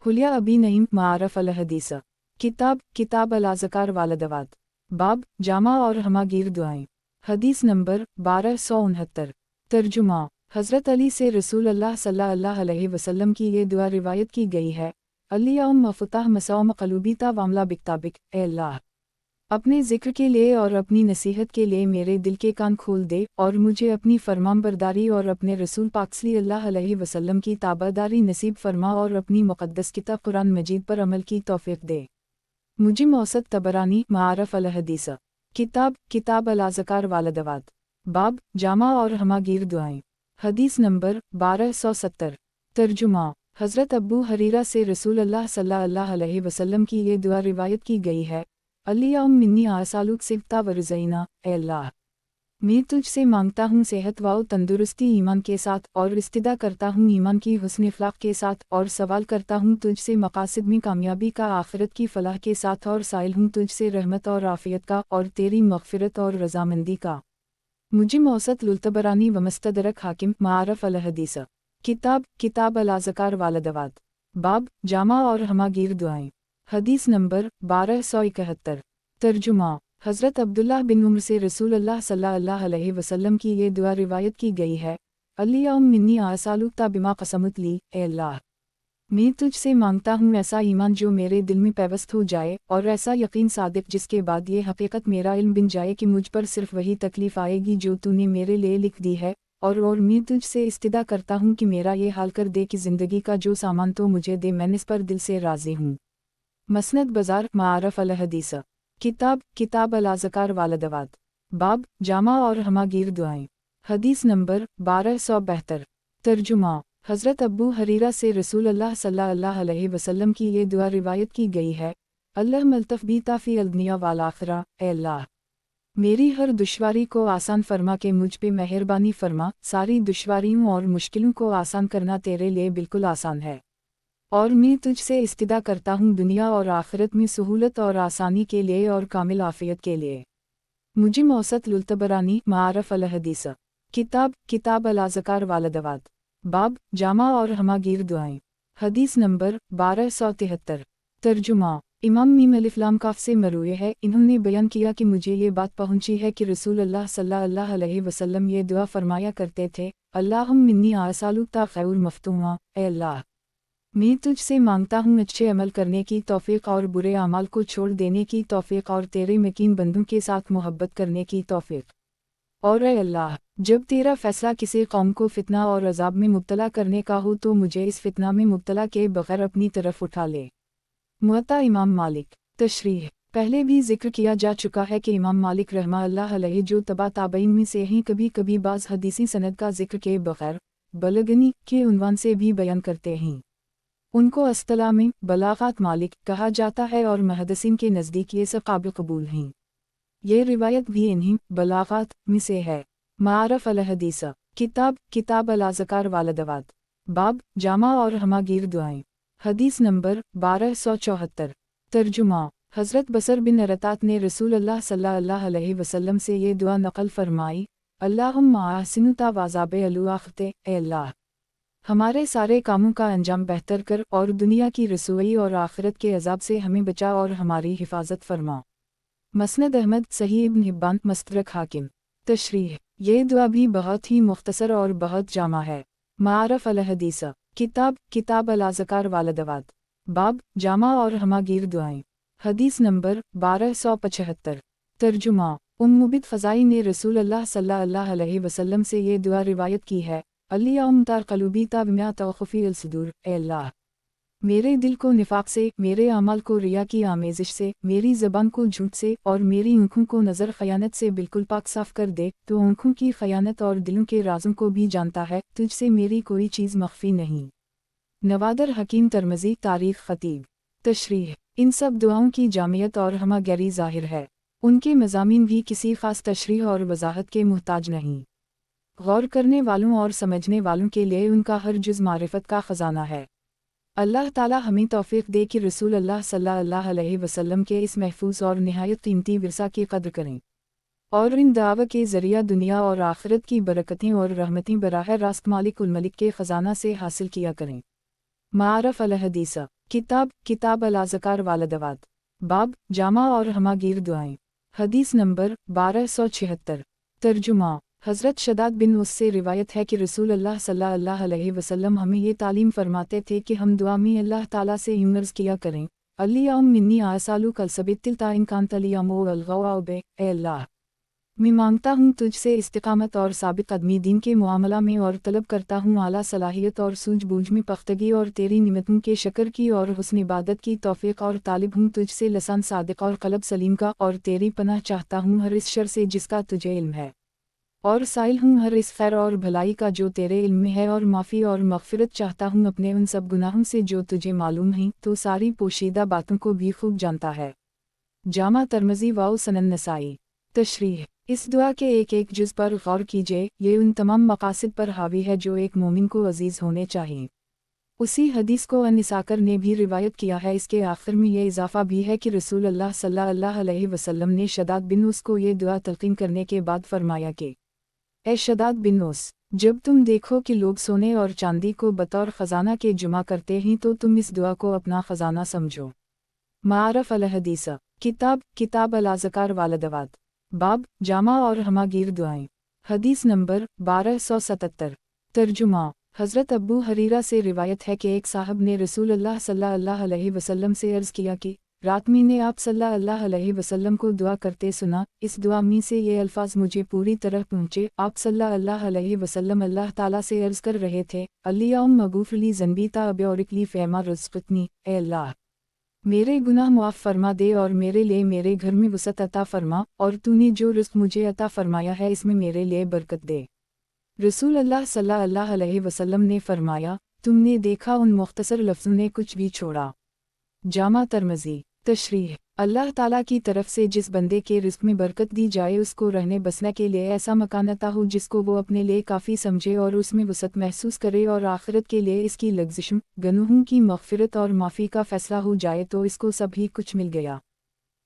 हुलिया अबी नईम मारफ अल हदीस। किताब किताब अल-अज़कार वालदवात। बाब जामा और हमागीर दुआएं। हदीस नंबर 1269। तर्जुमा। हज़रत अली से रसूल अल्लाह सल्लल्लाहु अलैहि वसल्लम की ये दुआ रिवायत की गई है, अल्लाहुम्मा फ़ुताह मसाम क़लूबी ता वामला बिकताबिक, ए अल्लाह अपने ज़िक्र के लिए और अपनी नसीहत के लिए मेरे दिल के कान खोल दे और मुझे अपनी फरमानबरदारी और अपने रसूल पाक सल्लल्लाहु अलैहि वसल्लम की ताबेदारी नसीब फरमा और अपनी मुक़द्दस किताब कुरान मजीद पर अमल की तौफ़ीक़ दे। मुझे मौसद तबरानी मारफ अल हदीस। किताब किताब अल-अज़कार वालदवात। बाब जामा और हमागीर दुआएं। हदीस नंबर 1270। तर्जुमा। हज़रत अबू हरीरा से रसूल अल्लाह सल्लल्लाहु अलैहि वसल्लम की ये दुआ रिवायत की गई है, अल्लाहुम्मा मिन्नी आसालुक सिफ़ता व रिज़ईना, ए अल्लाह मैं तुझसे मांगता हूँ सेहत व तंदुरुस्ती ईमान के साथ और इस्तिदा करता हूँ ईमान की हुस्न अखलाक के साथ और सवाल करता हूँ तुझसे मकासद में कामयाबी का आखिरत की फ़लाह के साथ और साइल हूँ तुझसे रहमत और आफ़ियत का और तेरी मग़फ़िरत और रज़ामंदी का। मुझे मौसद लुल्तबरानी व मस्तदरक हाकिम मारफ अल हदीस। किताब किताब अल-अज़कार वालदवात। बाब जामा और हमागीर दुआएं। हदीस नंबर 1271। तर्जुमा। हज़रत अब्दुल्लाह बिन उम्र से रसूल अल्लाह सल्लल्लाहु अलैहि वसल्लम की ये दुआ रिवायत की गई है, अल्लाहुम्मा मिन्नी आसालुक बिमा क़समत ली, ए अल्लाह मैं तुझसे मांगता हूँ ऐसा ईमान जो मेरे दिल में पैवस्त हो जाए और ऐसा यकीन सादिक जिसके बाद ये हकीकत मेरा इल्म बन जाए कि मुझ पर सिर्फ वही तकलीफ़ आएगी जो तूने मेरे लिए लिख दी है और मैं तुझसे इस्तिदा करता हूँ कि मेरा ये हाल कर दे कि ज़िंदगी का जो सामान तो मुझे दे मैं इस पर दिल से राज़ी हूँ। मसनद बाज़ार मारफ अल हदीस। किताब किताब अल-अज़कार वालदवात। बाब जामा और हमागीर दुआएं। हदीस नंबर 1272। तर्जुमा। हज़रत अबू हरीरा से रसूल अल्लाह सल्लल्लाहु अलैहि वसल्लम की ये दुआ रिवायत की गई है, अल्लाह मल्तफ़ बी ताफ़ी अल-दुनिया वल आखिरा, ए अल्लाह मेरी हर दुश्वारी को आसान फरमा के मुझ पे मेहरबानी फरमा, सारी दुश्वारियों और मुश्किलों को आसान करना तेरे लिए बिल्कुल आसान है और मैं तुझसे इस्तिदा करता हूँ दुनिया और आखिरत में सहूलत और आसानी के लिए और कामिल आफ़ियत के लिए। मुझे मौसद लुल्तबरानी मारफ अल हदीस। किताब किताब अल-अज़कार वालदवात। बाब जामा और हमागीर दुआएं। हदीस नंबर 1273। तर्जुमा। इमाम मीम अलिफ लाम काफ से मरूए है, इन्होंने बयान किया कि मुझे ये बात पहुंची है कि रसूल अल्लाह सल्लल्लाहु अलैहि वसल्लम ये दुआ फरमाया करते थे, अल्लाहुम्मा मिन्नी आसालुक ता खैरुल मफ्तूहा, ए अल्लाह मैं तुझसे मांगता हूँ अच्छे अमल करने की तौफ़ीक़ और बुरे अमाल को छोड़ देने की तौफ़ीक़ और तेरे मकीन बंदों के साथ मोहब्बत करने की तौफ़ीक़। और ए अल्लाह जब तेरा फ़ैसला किसी कौम को फ़ितना और अज़ाब में मुब्तला करने का हो तो मुझे इस फ़ितना में मुब्तला के बग़ैर अपनी तरफ उठा ले। मुअत्ता इमाम मालिक। तशरीह। पहले भी जिक्र किया जा चुका है कि इमाम मालिक रहमा अल्लाह अलैहि जो तबा ताबईन में से ही कभी कभी बाज़ हदीसी सनद का जिक्र के बगैर बलगनी के उन्वान से भी बयान करते हैं। उनको अस्तला में बलागात मालिक कहा जाता है और मुहद्दिसीन के नज़दीक ये सब काबिल कबूल हैं। ये रिवायत भी इन्हीं बलागात में से है। मारफ अल हदीस किताब अल अज़कार वालदवात बाब जामा और हमागीर दुआएं। हदीस नंबर 1274। तर्जुमा हज़रत बसर बिन अरतात ने रसूल अल्लाह सल्लल्लाहु अलैहि वसल्लम से ये दुआ नक़ल फरमाई, अल्लाहुम्मा अहसिनु तवाज़ाबे अलुआख़ते, ए अल्लाह हमारे सारे कामों का अंजाम बेहतर कर और दुनिया की रसोई और आखिरत के अजाब से हमें बचा और हमारी हिफाजत फरमा। मसनद अहमद सही इब्न हिब्बान मस्तरक हाकिम। तशरीह ये दुआ भी बहुत ही मुख्तसर और बहुत जामा है। मारफ अल हदीस किताब अल अज़कार वालदवात बाब जामा और हमागीर दुआएं। हदीस नंबर 1275। तर्जुमा मुबिद फ़ज़ाई ने रसूल अल्लाह सल्लल्लाहु अलैहि वसल्लम से ये दुआ रिवायत की है, अल्लाहुम्मा तार क़लूबी ताबिमा तौख़ुफ़ी अल-सुदूर, ए अल्लाह मेरे दिल को निफाक से, मेरे अमल को रिया की आमेज़िश से, मेरी ज़बान को झूठ से और मेरी आँखों को नज़र ख़यानत से बिल्कुल पाक साफ़ कर दे। तो आँखों की ख़यानत और दिलों के राज़ों को भी जानता है, तुझसे मेरी कोई चीज़ मख्फ़ी नहीं। नवादर हकीम तरमज़ी तारीख़ ख़तीब। तशरीह इन सब दुआओं की जामियत और हमा गहरी ज़ाहिर है। उनके मज़ामीन भी किसी ख़ास तशरीह और वज़ाहत के मुहताज नहीं। गौर करने वालों और समझने वालों के लिए उनका हर जुज़ मारिफत का ख़जाना है। अल्लाह ताला हमें तौफ़ीक़ दे कि रसूल अल्लाह सल्लल्लाहु अलैहि वसल्लम के इस महफूज और निहायत कीमती विरसा की कद्र करें और इन दावा के ज़रिया दुनिया और आखिरत की बरकतें और रहमतें बराह रास्त मालिक उल मलिक के ख़जाना से हासिल किया करें। मारफ अल हदीस किताब अल अज़कार वालदवात बाब जामा और हमागीर दुआएं। हदीस नंबर 1276। तर्जुमा हज़रत शदाद बिन उस से रिवायत है कि रसूल अल्लाह सल्लल्लाहु अलैहि वसल्लम हमें ये तालीम फरमाते थे कि हम दुआ में अल्लाह ताला से यूं अर्ज़ किया करें, अल्लाहुम्मा मिन्नी आसालु कल सबितिल ताइन कांतलियामो अलगवाबे, ए अल्लाह मैं मांगता हूँ तुझसे इस्तिकामत और साबित कदमी दीन के मुआमला में और तलब करता हूँ आला सलाहियत और सूझबूझ में पख्तगी और तेरी निमतों के शक्र की और हुस्न इबादत की तौफ़ीक़ और तालिब हूँ तुझसे लसान सादिक और क़ल्ब सलीम का और तेरी पनाह चाहता हूँ हर इस शर से जिसका तुझे इल्म है और साइल हूँ हर इस खैर और भलाई का जो तेरे इल्म में है और माफ़ी और मग़फ़िरत चाहता हूँ अपने उन सब गुनाहों से जो तुझे मालूम हैं, तो सारी पोशीदा बातों को भी खूब जानता है। जामा तरमज़ी वाउ सनन नसाई। तशरीह इस दुआ के एक एक जुज़ पर गौर कीजिए, ये उन तमाम मकासिद पर हावी है जो एक मोमिन को अजीज़ होने चाहिए। उसी हदीस को अनिसाकर ने भी रिवायत किया है। इसके आखिर में ये इजाफ़ा भी है कि रसूल अल्लाह सल्लल्लाहु अलैहि वसल्लम ने शदाद बिन उस को ये दुआ तलक़ीन करने के बाद फरमाया कि ए शदाद बिन उस, जब तुम देखो कि लोग सोने और चांदी को बतौर ख़जाना के जुमा करते हैं तो तुम इस दुआ को अपना ख़जाना समझो। मारफ अल हदीस किताब अल अज़कार वालदवात बाब जामा और हमागीर दुआएं। हदीस नंबर 1277। तर्जुमा हज़रत अब्बू हरीरा से रिवायत है कि एक साहब ने रसूल अल्लाह सल्लल्लाहु अलैहि वसल्लम से अर्ज़ किया कि रात में ने आप सल्लल्लाहु अलैहि वसल्लम को दुआ करते सुना, इस दुआ में से ये अल्फाज मुझे पूरी तरह पहुँचे। आप सल्लल्लाहु अलैहि वसल्लम अल्लाह ताला से अर्ज़ कर रहे थे, अल्लाहुम्मा मगूफ़ली ज़न्बी ताबिऔरिकली फ़ैमा रुज़्क़नी, ए अल्लाह मेरे गुनाह मुआफ़ फरमा दे और मेरे लिए मेरे घर में वसअत अता फरमा और तूने जो रिज़्क़ मुझे अता फरमाया है इसमें मेरे लिए बरकत दे। रसूल अल्लाह सल्लल्लाहु अलैहि वसल्लम ने फरमाया, तुमने देखा उन मुख्तसर लफ्ज़ों ने कुछ भी छोड़ा। जामा तरमज़ी। तशरीह अल्लाह ताला की तरफ से जिस बंदे के रिज़्क़ में बरकत दी जाए उसको रहने बसने के लिए ऐसा मकान अता हो जिसको वो अपने लिए काफ़ी समझे और उसमें वसअत महसूस करे और आखिरत के लिए इसकी लग़्ज़िशों गुनाहों की मग़फ़िरत और माफ़ी का फ़ैसला हो जाए तो इसको सभी कुछ मिल गया।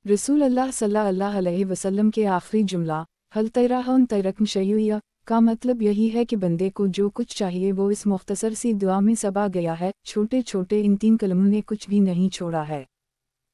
रसूल अल्लाह सल्लल्लाहु अलैहि वसल्लम के आखिरी जुमला हल तैराहन तैरकन शयूया का मतलब यही है कि बंदे को जो कुछ चाहिए वो इस मुख्तसर सी दुआ में सबा गया है। छोटे छोटे इन 3 कलमों ने कुछ भी नहीं छोड़ा है।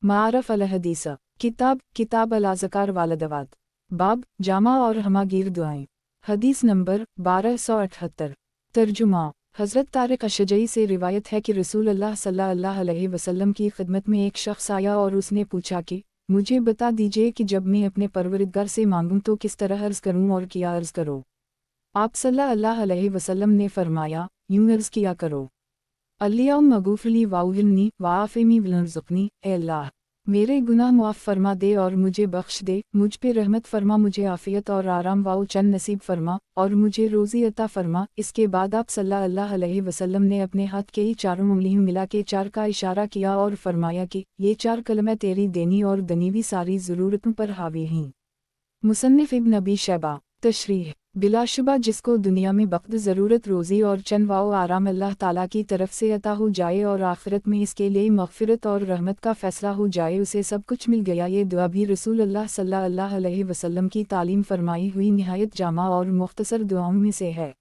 मारफ अल हदीस किताब अल अज़कार वालदवात बाब जामा और हमागीर दुआएं। हदीस नंबर 1278। तर्जुमा हज़रत तारिक अशजई से रिवायत है कि रसूल अल्लाह सल्लल्लाहु अलैहि वसल्लम की खिदमत में एक शख्स आया और उसने पूछा कि मुझे बता दीजिए कि जब मैं अपने परवरिदगार से मांगूं तो किस तरह अर्ज़ करूं और क्या अर्ज़ करो। आप सल्लल्लाहु अलैहि वसल्लम ने फरमाया, यूं अर्ज़ किया करो, अल्लाहुम्मा मगूफ़ली वाउहिलनी वाफ़िमी वलरज़ुक़नी, ए अल्लाह मेरे गुनाह मुआफ़ फरमा दे और मुझे बख्श दे, मुझ पे रहमत फरमा, मुझे आफ़ियत और आराम व चैन नसीब फरमा और मुझे रोज़ी अता फरमा। इसके बाद आप सल्लल्लाहु अलैहि वसल्लम ने अपने हाथ के ही चारों उंगलियों मिला के 4 का इशारा किया और फरमाया कि ये 4 कलमे तेरी देनी और दनीवी सारी ज़रूरतों पर हावी हैं। मुसन्निफ़ इब्न अबी शैबा। तशरीह। बिलाशुबा जिसको दुनिया में वक्त ज़रूरत रोज़ी और चैन व आराम अल्लाह ताला की तरफ से अता हो जाए और आखिरत में इसके लिए मग़फ़िरत और रहमत का फ़ैसला हो जाए, उसे सब कुछ मिल गया। ये दुआ भी रसूल अल्लाह सल्लल्लाहु अलैहि वसल्लम की तालीम फरमाई हुई निहायत जामा और मुख्तसर दुआओं में से है।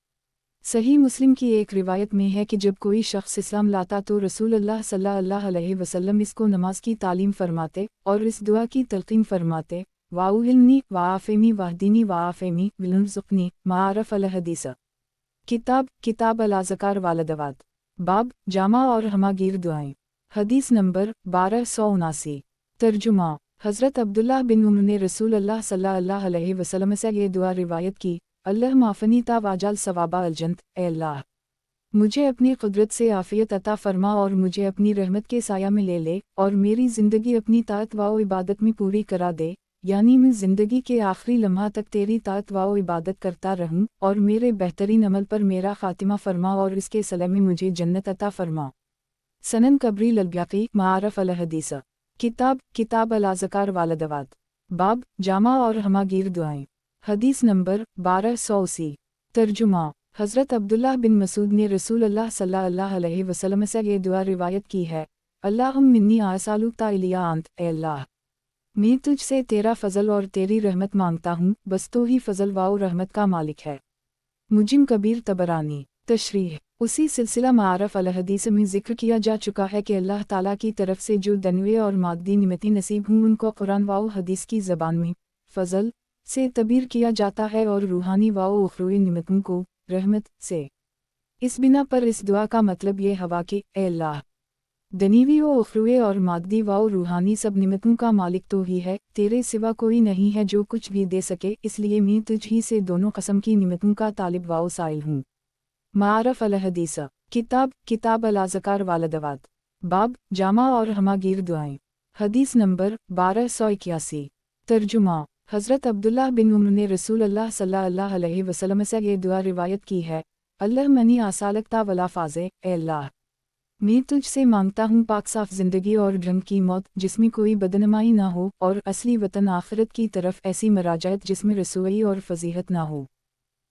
सही मुस्लिम की एक रिवायत में है कि जब कोई शख्स इस्लाम लाता तो रसूल अल्लाह सल्लल्लाहु अलैहि वसल्लम इसको नमाज की तालीम फरमाते और इस दुआ की तलक़ीन फरमाते, वाउहिलनी वाफ़ेमी वाहदीनी वाफ़ेमी विलुज़ुक़नी मारफ़ अल हदीस। किताब अल अज़कार वालदवात। बाब जामा और हमागीर दुआएं। हदीस नंबर 1279। तर्जुमा। हज़रत अब्दुल्लाह बिन उमर ने रसूल अल्लाह सल्लल्लाहु अलैहि वसल्लम से ये दुआ रिवायत की, अल्लाह माफ़नी ता वाजाल सवाबा अलजन्त, ए अल्लाह मुझे अपनी कुदरत से आफ़ियत अता फ़रमा और मुझे अपनी रहमत के साया में ले ले और मेरी ज़िंदगी अपनी ताअत व इबादत में पूरी करा दे, यानी मैं ज़िंदगी के आखिरी लम्हा तक तेरी ताअत व इबादत करता रहूं और मेरे बेहतरीन अमल पर मेरा ख़ातिमा फ़रमा और इसके सले में मुझे जन्नत अता फ़रमा। सनन कबरी ललब्याक़ी मारफ़ अल हदीस। किताब अल अज़कार वालदवात। बाब जामा और हमागीर दुआएं। हदीस नंबर 1280। तर्जुमा। हज़रत अब्दुल्लाह बिन मसूद ने रसूल अल्लाह सल्लल्लाहु अलैहि वसल्लम से ये दुआ रिवायत की है, अल्लाहुम्मा मिन्नी आसालुका इलिया अंत, ए अल्लाह मैं तुझसे तेरा फ़ज़ल और तेरी रहमत मांगता हूँ, बस तो ही फ़ज़ल व रहमत का मालिक है। मुजिम कबीर तबरानी। तशरीह। उसी सिलसिला मारफ़ अल हदीस में ज़िक्र किया जा चुका है कि अल्लाह ताला की तरफ से जो दनवे और मादी निमतें नसीब हुई उनको कुरान व हदीस की ज़बान में फ़ज़ल से तबीर किया जाता है और रूहानी व उख़रवी निमतों को रहमत से। इस बिना पर इस दुआ का मतलब ये हवा कि ए अल्लाह दनीवी व उख़रवी और मादी व रूहानी सब निमतों का मालिक तो ही है, तेरे सिवा कोई नहीं है जो कुछ भी दे सके, इसलिए मैं तुझ ही से दोनों क़स्म की निमतों का तालिब व साइल हूँ। मारफ़ अल हदीस। किताब अल अज़कार वालदवात। बाब जामा और हमागीर दुआएं। हदीस नंबर 1281। तर्जुमा। हज़रत अब्दुल्लाह बिन उमर ने रसूल अल्लाह सल्लल्लाहु अलैहि वसल्लम से ये दुआ रिवायत की है, अल्लाह मनी आसालकता वला फ़ाज़े, ए अल्लाह मैं तुझसे मांगता हूँ पाक साफ़ ज़िंदगी और ढंग की मौत जिसमें कोई बदनमाई ना हो और असली वतन आखिरत की तरफ ऐसी मराजात जिसमें रसोई और फजीहत ना हो।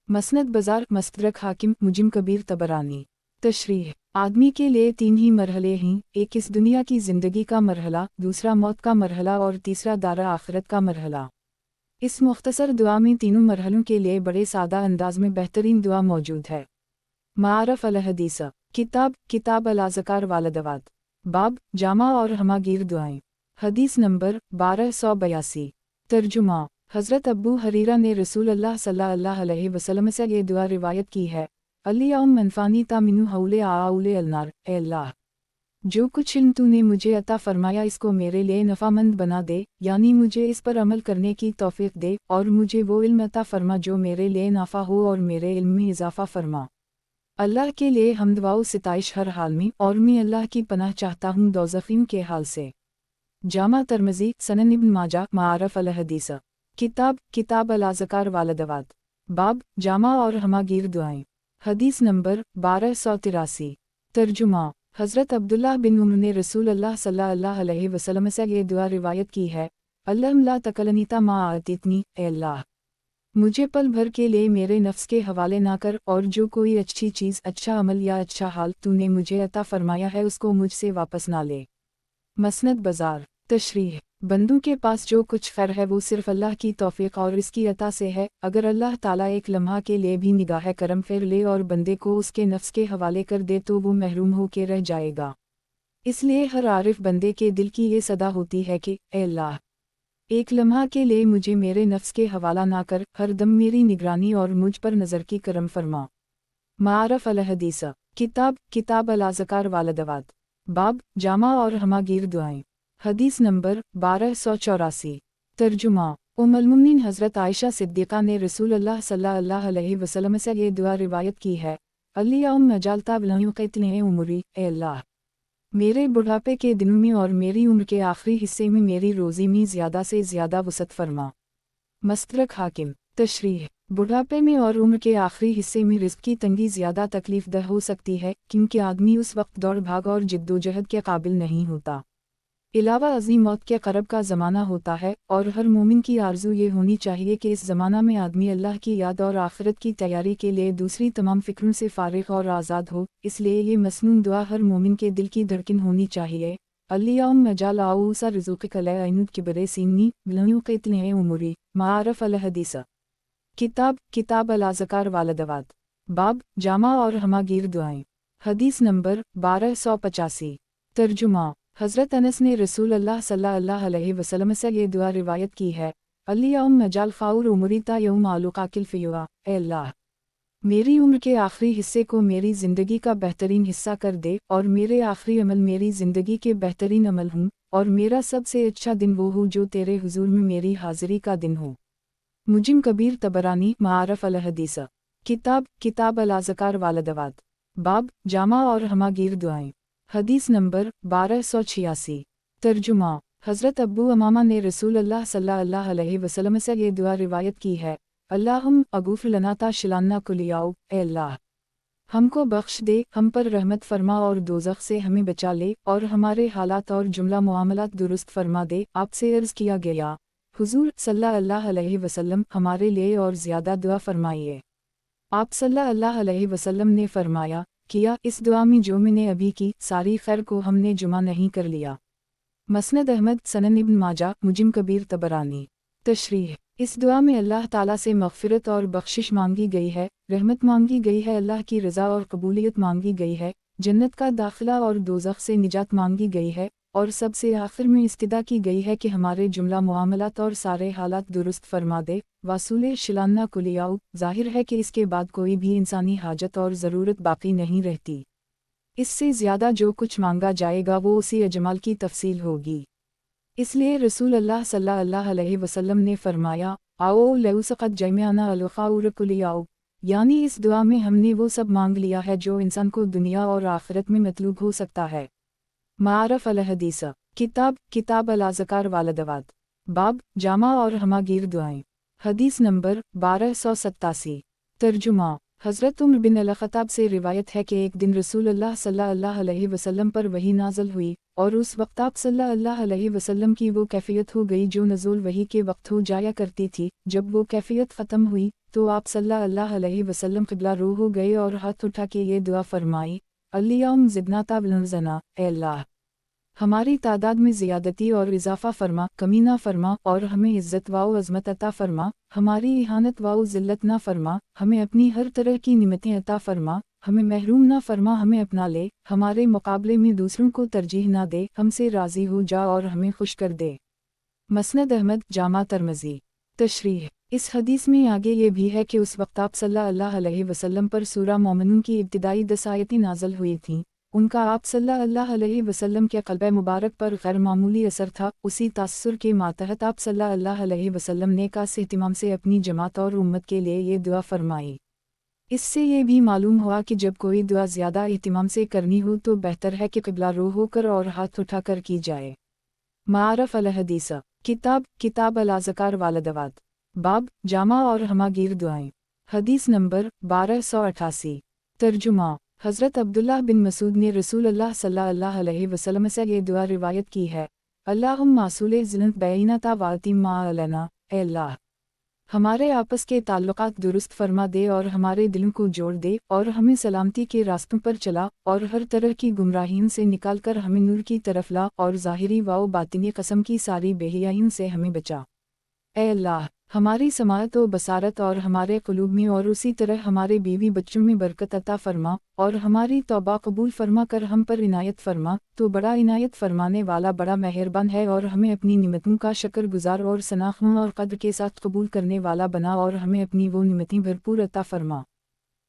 मसनद बाज़ार मस्तदरक हाकिम मुजिम कबीर तबरानी। तशरीह। आदमी के लिए 3 ही मरहले हैं, एक इस दुनिया की ज़िंदगी का मरहला, दूसरा मौत का मरहला और तीसरा दारा आखिरत का मरहला। इस मुख्तसर दुआ में तीनों मरहलों के लिए बड़े सादा अंदाज में बेहतरीन दुआ मौजूद है। मारफ़ अल हदीस। किताब अल अज़कार वालदवात। बाब जामा और हमागीर दुआएं। हदीस नंबर 1282। तर्जुमा। हज़रत अबू हरीरा ने रसूल अल्लाह सल्लल्लाहु अलैहि वसल्लम से ये दुआ रिवायत की है, अल्लाहुम्मा मनफ़ानी तामिनु हौले आउले अलनार, ए अल्लाह जो कुछ इल्म तूने मुझे अता फ़रमाया इसको मेरे लिए नफ़ामंद बना दे, यानी मुझे इस पर अमल करने की तौफ़ीक़ दे और मुझे वो इल्म अता फ़रमा जो मेरे लिए नाफ़ा हो और मेरे इल्म में इज़ाफ़ा फ़रमा। अल्लाह के लिए हम्द व सिताइश हर हाल में, और मैं अल्लाह की पनाह चाहता हूँ दोज़खियों के हाल से। जामा तिर्मिज़ी सनन इब्न माजा मारफ़ अल हदीस। किताब अल अज़कार वालदवात। बाब जामा और हमागीर दुआएं। हदीस नंबर 1283। तर्जुमा। हज़रत अब्दुल्लाह बिन उमर ने रसूल अल्लाह सल्लल्लाहु अलैहि वसल्लम से ये दुआ रिवायत की है, अल्लाहुम्मा ला तकलनीता मा आतितनी, ए अल्लाह मुझे पल भर के लिए मेरे नफ्स के हवाले ना कर और जो कोई अच्छी चीज़, अच्छा अमल या अच्छा हाल तूने मुझे अता फ़रमाया है उसको मुझसे वापस ना ले। मसनद बाज़ार। तशरीह। बंदों के पास जो कुछ खैर है वो सिर्फ़ अल्लाह की तौफ़ीक़ और इसकी अता से है। अगर अल्लाह ताला एक लम्हा के लिए भी निगाह करम फेर ले और बंदे को उसके नफ्स के हवाले कर दे तो वो महरूम हो के रह जाएगा। इसलिए हर आरिफ बंदे के दिल की ये सदा होती है कि ए अल्लाह एक लम्हा के लिए मुझे मेरे नफ्स के हवाला ना कर, हर दम मेरी निगरानी और मुझ पर नज़र की करम फरमा। मारफ़ अल हदीस। किताब अल अज़कार वालदवात। बाब जामा और हमागीर दुआएं। हदीस नंबर 1284। तर्जुमा। उम्मुल मोमिनीन हज़रत आयशा सिद्दीक़ा ने रसूल अल्लाह सल्लल्लाहु अलैहि वसल्लम से ये दुआ रिवायत की है, अल्लाहुम्मा जअल ताबलहुक़तने उमरी, ए अल्लाह मेरे बुढ़ापे के दिनों में और मेरी उम्र के आखिरी हिस्से में मेरी रोज़ी में ज़्यादा से ज़्यादा वसअत फरमा। मस्तरक हाकिम। तशरीह। बुढ़ापे में और उम्र के आखिरी हिस्से में रिज़्क़ की तंगी ज़्यादा तकलीफ दह हो सकती है क्योंकि आदमी उस वक्त दौड़ भाग और जिद्दोजहद के काबिल नहीं होता। इलावा अज़ीम मौत के क़रब का ज़माना होता है और हर मोमिन की आरज़ू ये होनी चाहिए कि इस ज़माना में आदमी अल्लाह की याद और आखिरत की तैयारी के लिए दूसरी तमाम फ़िक्रों से फ़ारिग़ और आज़ाद हो। इसलिए ये मसनून दुआ हर मोमिन के दिल की धड़कन होनी चाहिए। अल्लियाहुम्मा मजाल आऊसा रिज़ुक़क ला अइनुद किबरे सीनी बिलयूं क़ितले उमुरी मारफ अल हदीस। किताब अल अज़कार वालदवात। बाब जामा और हमागीर दुआएं। हदीस नंबर 1285। तर्जुमा। हज़रत अनस ने रसूल अल्लाह सल्लल्लाहु अलैहि वसल्लम से ये दुआ रिवायत की है। अल्लियाहुम्मा मजाल ख़ाउर उमरीता यौम आलुकाकिल फ़ियुआ। ए अल्लाह, मेरी उम्र के आखिरी हिस्से को मेरी ज़िंदगी का बेहतरीन हिस्सा कर दे और मेरे आखिरी अमल मेरी ज़िंदगी के बेहतरीन अमल हों और मेरा सबसे अच्छा दिन वो हो जो तेरे हुजूर में मेरी हाज़िरी का दिन हो। मुजिम कबीर तबरानी मारफ अल हदीस। किताब अल अज़कार वालदवात। बाब जामा और हमागीर दुआएं। हदीस नंबर 1286। तर्जुमा। हज़रत अब्बू अमामा ने रसूल अल्लाह सल्लल्लाहु अलैहि वसल्लम से ये दुआ रिवायत की है। अल्लाहुम अगूफ़ लना ताशिलाना कुलियाओ। ए अल्लाह, हमको बख्श दे, हम पर रहमत फरमा और दोज़ख से हमें बचा ले और हमारे हालात और जुमला मुआमलात दुरुस्त फरमा दे। आपसे अर्ज़ किया गया, हुज़ूर सल्लल्लाहु अलैहि वसल्लम हमारे लिए और ज़्यादा दुआ फरमाइए। आप सल्लल्लाहु अलैहि वसल्लम ने फरमाया, किया इस दुआ में जो मैंने अभी की सारी खैर को हमने जुमा नहीं कर लिया। मसनद अहमद सनन इब्न माजा मुजिम कबीर तबरानी। तशरीह। इस दुआ में अल्लाह ताला से मग़फ़िरत और बख्शिश मांगी गई है, रहमत मांगी गई है, अल्लाह की रज़ा और कबूलियत मांगी गई है, जन्नत का दाखिला और दोज़ख से निजात मांगी गई है और सबसे आखिर में इस्तिदा की गई है कि हमारे जुमला मुआमलात और सारे हालात दुरुस्त फरमा दे। वासूले शिलान्ना कुलियाऊ। ज़ाहिर है कि इसके बाद कोई भी इंसानी हाजत और ज़रूरत बाकी नहीं रहती। इससे ज़्यादा जो कुछ मांगा जाएगा वो उसी अजमाल की तफसील होगी। इसलिए रसूल अल्लाह सल्लल्लाहु अलैहि वसल्लम ने फरमाया, आओ लउसक़त जमिअना अलख़ाउर कुलियाऊ, यानी इस दुआ में हमने वो सब मांग लिया है जो इंसान को दुनिया और आखिरत में मतलूब हो सकता है। मारफ अल हदीस। किताब अल अज़कार वालदवात। बाब जामा और हमागीर दुआएं। हदीस नंबर 1287। तर्जुमा। हज़रत उमर बिन अल-ख़त्ताब से रिवायत है कि एक दिन रसूल अल्लाह सल्लल्लाहु अलैहि वसल्लम पर वही नाज़िल हुई और उस वक्त आप सल्लल्लाहु अलैहि वसल्लम की वो कैफ़ियत हो गई जो नज़ुल वही के वक्त हो जाया करती थी। जब वो कैफ़ियत ख़त्म हुई तो आप सल्लल्लाहु अलैहि वसल्लम क़िबला रू हो गए और हाथ उठा के ये दुआ फरमाई, अल्लियाहुम ज़िदना ताबलना। ए अल्लाह, हमारी तादाद में ज़ियादती और इजाफ़ा फरमा, कमी ना फरमा और हमें इज़्ज़त व अज़मत अता फरमा, हमारी इहानत व ज़िल्लत ना फरमा, हमें अपनी हर तरह की निमतें अता फरमा, हमें महरूम ना फरमा, हमें अपना ले, हमारे मुकाबले में दूसरों को तरजीह ना दे, हमसे राज़ी हो जा और हमें खुश कर दे। मसनद अहमद जामा तरमज़ी। तशरीह। इस हदीस में आगे ये भी है कि उस वक्त आप सल्लल्लाहु अलैहि वसल्लम पर सूरा मोमिनून की इब्तिदाई 10 आयतें नाज़िल हुई थीं। उनका आप सल्लल्लाहु अलैहि वसल्लम के क़ल्ब मुबारक पर गैर मामूली असर था। उसी तासुर के मातहत आप सल्लल्लाहु अलैहि वसल्लम ने खास एहतिमाम से अपनी जमात और उम्मत के लिए ये दुआ फरमाई। इससे ये भी मालूम हुआ कि जब कोई दुआ ज़्यादा एहतिमाम से करनी हो तो बेहतर है कि क़िबला रू होकर और हाथ उठाकर की जाए। मारफ अल हदीस। किताब अल अज़कार वालदवात। बाब जामा और हमागीर दुआएं। हदीस नंबर 1288। तर्जुमा। हज़रत अब्दुल्लाह बिन मसूद ने रसूल अल्लाह सल्लल्लाहु अलैहि वसल्लम से ये दुआ रिवायत की है, अल्लाहुम्मा मासूले ज़िनत बैनता वातिम मा अलना। ए अल्लाह, हमारे आपस के ताल्लुकात दुरुस्त फरमा दे और हमारे दिलों को जोड़ दे और हमें सलामती के रास्तों पर चला और हर तरह की गुमराहियों से निकाल कर हमें नूर की तरफ ला और ज़ाहिरी व बातिनी कसम की सारी बेहियाइयों से हमें बचा। ए अल्लाह, हमारी समाअत व बसारत और हमारे क़ुलूब में और उसी तरह हमारे बीवी बच्चों में बरकत अता फरमा और हमारी तौबा कबूल फरमा कर हम पर इनायत फरमा। तो बड़ा इनायत फरमाने वाला बड़ा मेहरबान है और हमें अपनी निमतों का शुक्र गुज़ार और सनाख़ों और क़द्र के साथ कबूल करने वाला बना और हमें अपनी वो निमतें भरपूर अता फरमा।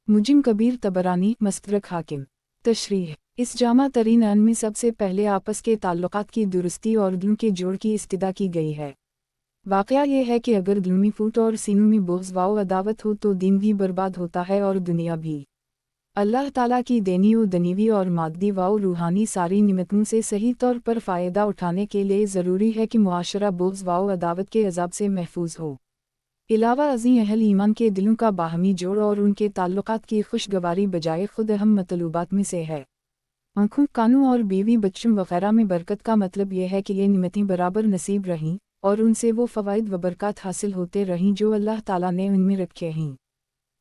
मुजिम कबीर तबरानी मस्तरक हाकिम। तशरीह। इस जामा तरीन अन में सबसे पहले आपस के ताल्लुकात की दुरुस्ती और दिलों के जोड़ की इस्तिदा की गई है। वाक़या ये है कि अगर दिल में फूट और सीनों में बुग़्ज़ व अदावत हो तो दीन भी बर्बाद होता है और दुनिया भी। अल्लाह ताला की देनी व दनीवी और मादी व रूहानी सारी निमतों से सही तौर पर फ़ायदा उठाने के लिए ज़रूरी है कि मुआशरा बुग़्ज़ व अदावत के अज़ाब से महफूज हो। इलावा अज़ीं अहल ईमान के दिलों का बाहमी जोड़ और उनके ताल्लुकात की खुशगवारी बजाय खुद अहम मतलूबात में से है। आँखों, कानों और बीवी बच्चों वगैरह में बरकत का मतलब यह है कि ये निमतें बराबर नसीब रहीं और उनसे वो फ़वाइद व बरक़ात हासिल होते रहीं जो अल्लाह ताला ने उनमें रखे हैं।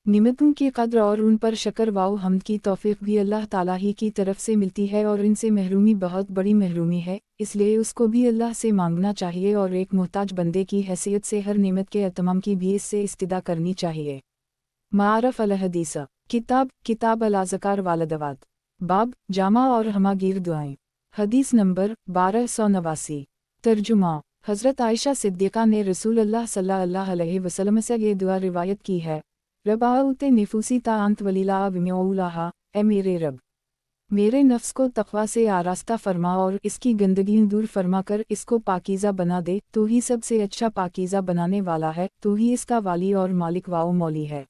निमतों की कद्र और उन पर शक्र व हम्द की तौफ़ीक़ भी अल्लाह ताला ही की तरफ से मिलती है और इनसे महरूमी बहुत बड़ी महरूमी है, इसलिए उसको भी अल्लाह से मांगना चाहिए और एक मोहताज बंदे की हैसियत से हर नेमत के अतमाम की भी इससे इस्तिदा करनी चाहिए। मारफ अल हदीस किताब अल अज़कार वालदवात बाब जामा और हमागीर दुआएं। हदीस नंबर 1289। तर्जुमा। हज़रत आयशा सिद्दीक़ा ने रसूल अल्लाह सल्लल्लाहु अलैहि वसल्लम से ये दुआ रिवायत की है, रबाउते निफूसी तांत वलीला विम्यौलाहा, ए मेरे रब, मेरे नफ्स को तक़वा से आरास्ता फरमा और इसकी गंदगियाँ दूर फरमा कर इसको पाकीज़ा बना दे, तो ही सबसे अच्छा पाकीज़ा बनाने वाला है, तो ही इसका वाली और मालिक वाओ मौली है।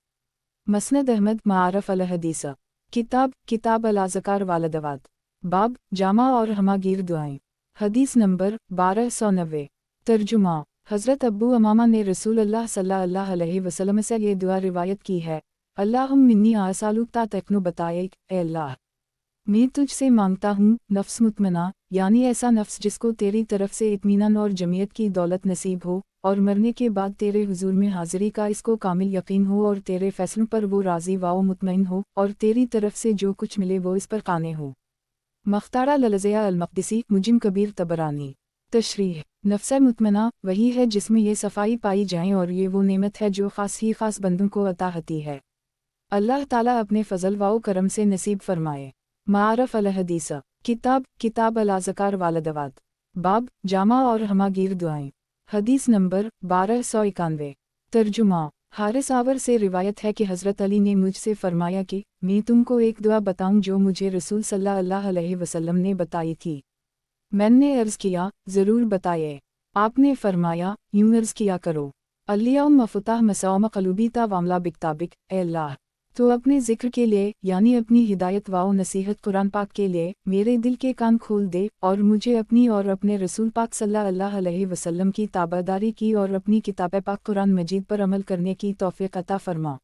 मसनद अहमद मारफ अल हदीस किताब अल अज़कार वालदवात बाब जामा और हमागीर दुआएं। हदीस नंबर 1290। तर्जुमा। हज़रत अब्बू अमामा ने रसूल अल्लाह सल्लल्लाहु अलैहि वसल्लम से ये दुआ रिवायत की है, अल्लाहुम्मा मिन्नी आसालुका तकनु बताएक, ए अल्लाह, मैं तुझसे मांगता हूँ नफ्स मुतमना, यानी ऐसा नफ्स जिसको तेरी तरफ से इत्मीनान और जमीयत की दौलत नसीब हो और मरने के बाद तेरे हुजूर में हाज़िरी का इसको कामिल यकीन हो और तेरे फैसलों पर वो राज़ी व मुतमईन हो और तेरी तरफ से जो कुछ मिले वो इस पर काने हो। मख्तारा ललज़िया अल-मक़दिसी मुजिम कबीर तबरानी। तशरीह। नफ्स मुतमना वही है जिसमें ये सफाई पाई जाए और ये वो नेमत है जो ख़ास ही ख़ास बंदों को अता होती है। अल्लाह ताला अपने फ़ज़ल व करम से नसीब फरमाए। मारफ अल हदीस किताब अल अज़कार वालदवात बाब जामा और हमागीर दुआएं। हदीस नंबर 1291। तर्जुमा। हारिस आवर से रिवायत है कि हज़रत अली ने मुझसे फरमाया कि मैं तुमको एक दुआ बताऊं जो मुझे रसूल सल्लल्लाहु अलैहि वसल्लम ने बताई थी। मैंने अर्ज़ किया, ज़रूर बताइए। आपने फरमाया, यूं अर्ज़ किया करो, अल्लियौम मफ़ुताह मसौम क़लूबी ता वामला बिकताबिक, ए अल्लाह, तो अपने ज़िक्र के लिए यानी अपनी हिदायत व नसीहत कुरान पाक के लिए मेरे दिल के कान खोल दे और मुझे अपनी और अपने रसूल पाक सल्लल्लाहु अलैहि वसल्लम की ताबेदारी की और अपनी किताब पाक कुरान मजीद पर अमल करने की तौफ़ीक़ अता फरमा।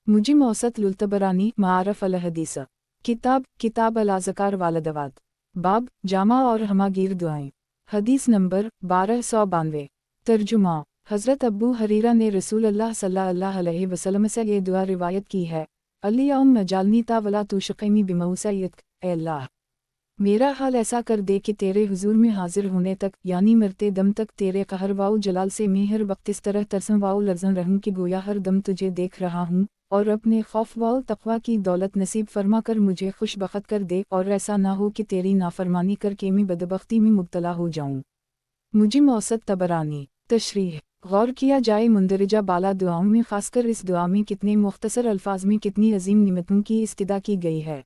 मुझे मौसत लुल्तबरानी मारफ अल हदीस किताब अल अज़कार वालदवात बाब जामा और हमागीर दुआएं। हदीस नंबर 1292। तर्जुमा। हज़रत अब्बू हरीरा ने रसूल अल्लाह सल्लल्लाहु अलैहि वसल्लम से ये दुआ रिवायत की है, अल्लियौम मजालनी ता वला तुशक़िमी बिमौसयत, ए अल्लाह, मेरा हाल ऐसा कर दे कि तेरे हुजूर में हाजिर होने तक यानी मरते दम तक तेरे कहर वाउ जलाल से मैं हर वक्त इस तरह तरसम वाउ लर्ज़न रहूं कि गोया हर दम तुझे देख रहा हूँ, और अपने खौफ वाउ तक़वा की दौलत नसीब फरमा कर मुझे खुशबख्त कर दे और ऐसा ना हो कि तेरी नाफरमानी करके मैं बदबख्ती में मुब्तला हो जाऊँ। मुझे मौसत तबरानी। तशरीह। गौर किया जाए मुंदरजा बाला दुआओं में खासकर इस दुआ में कितने मुख्तसर अल्फाज में कितनी अजीम निमतों की इस्तिदा की गई है।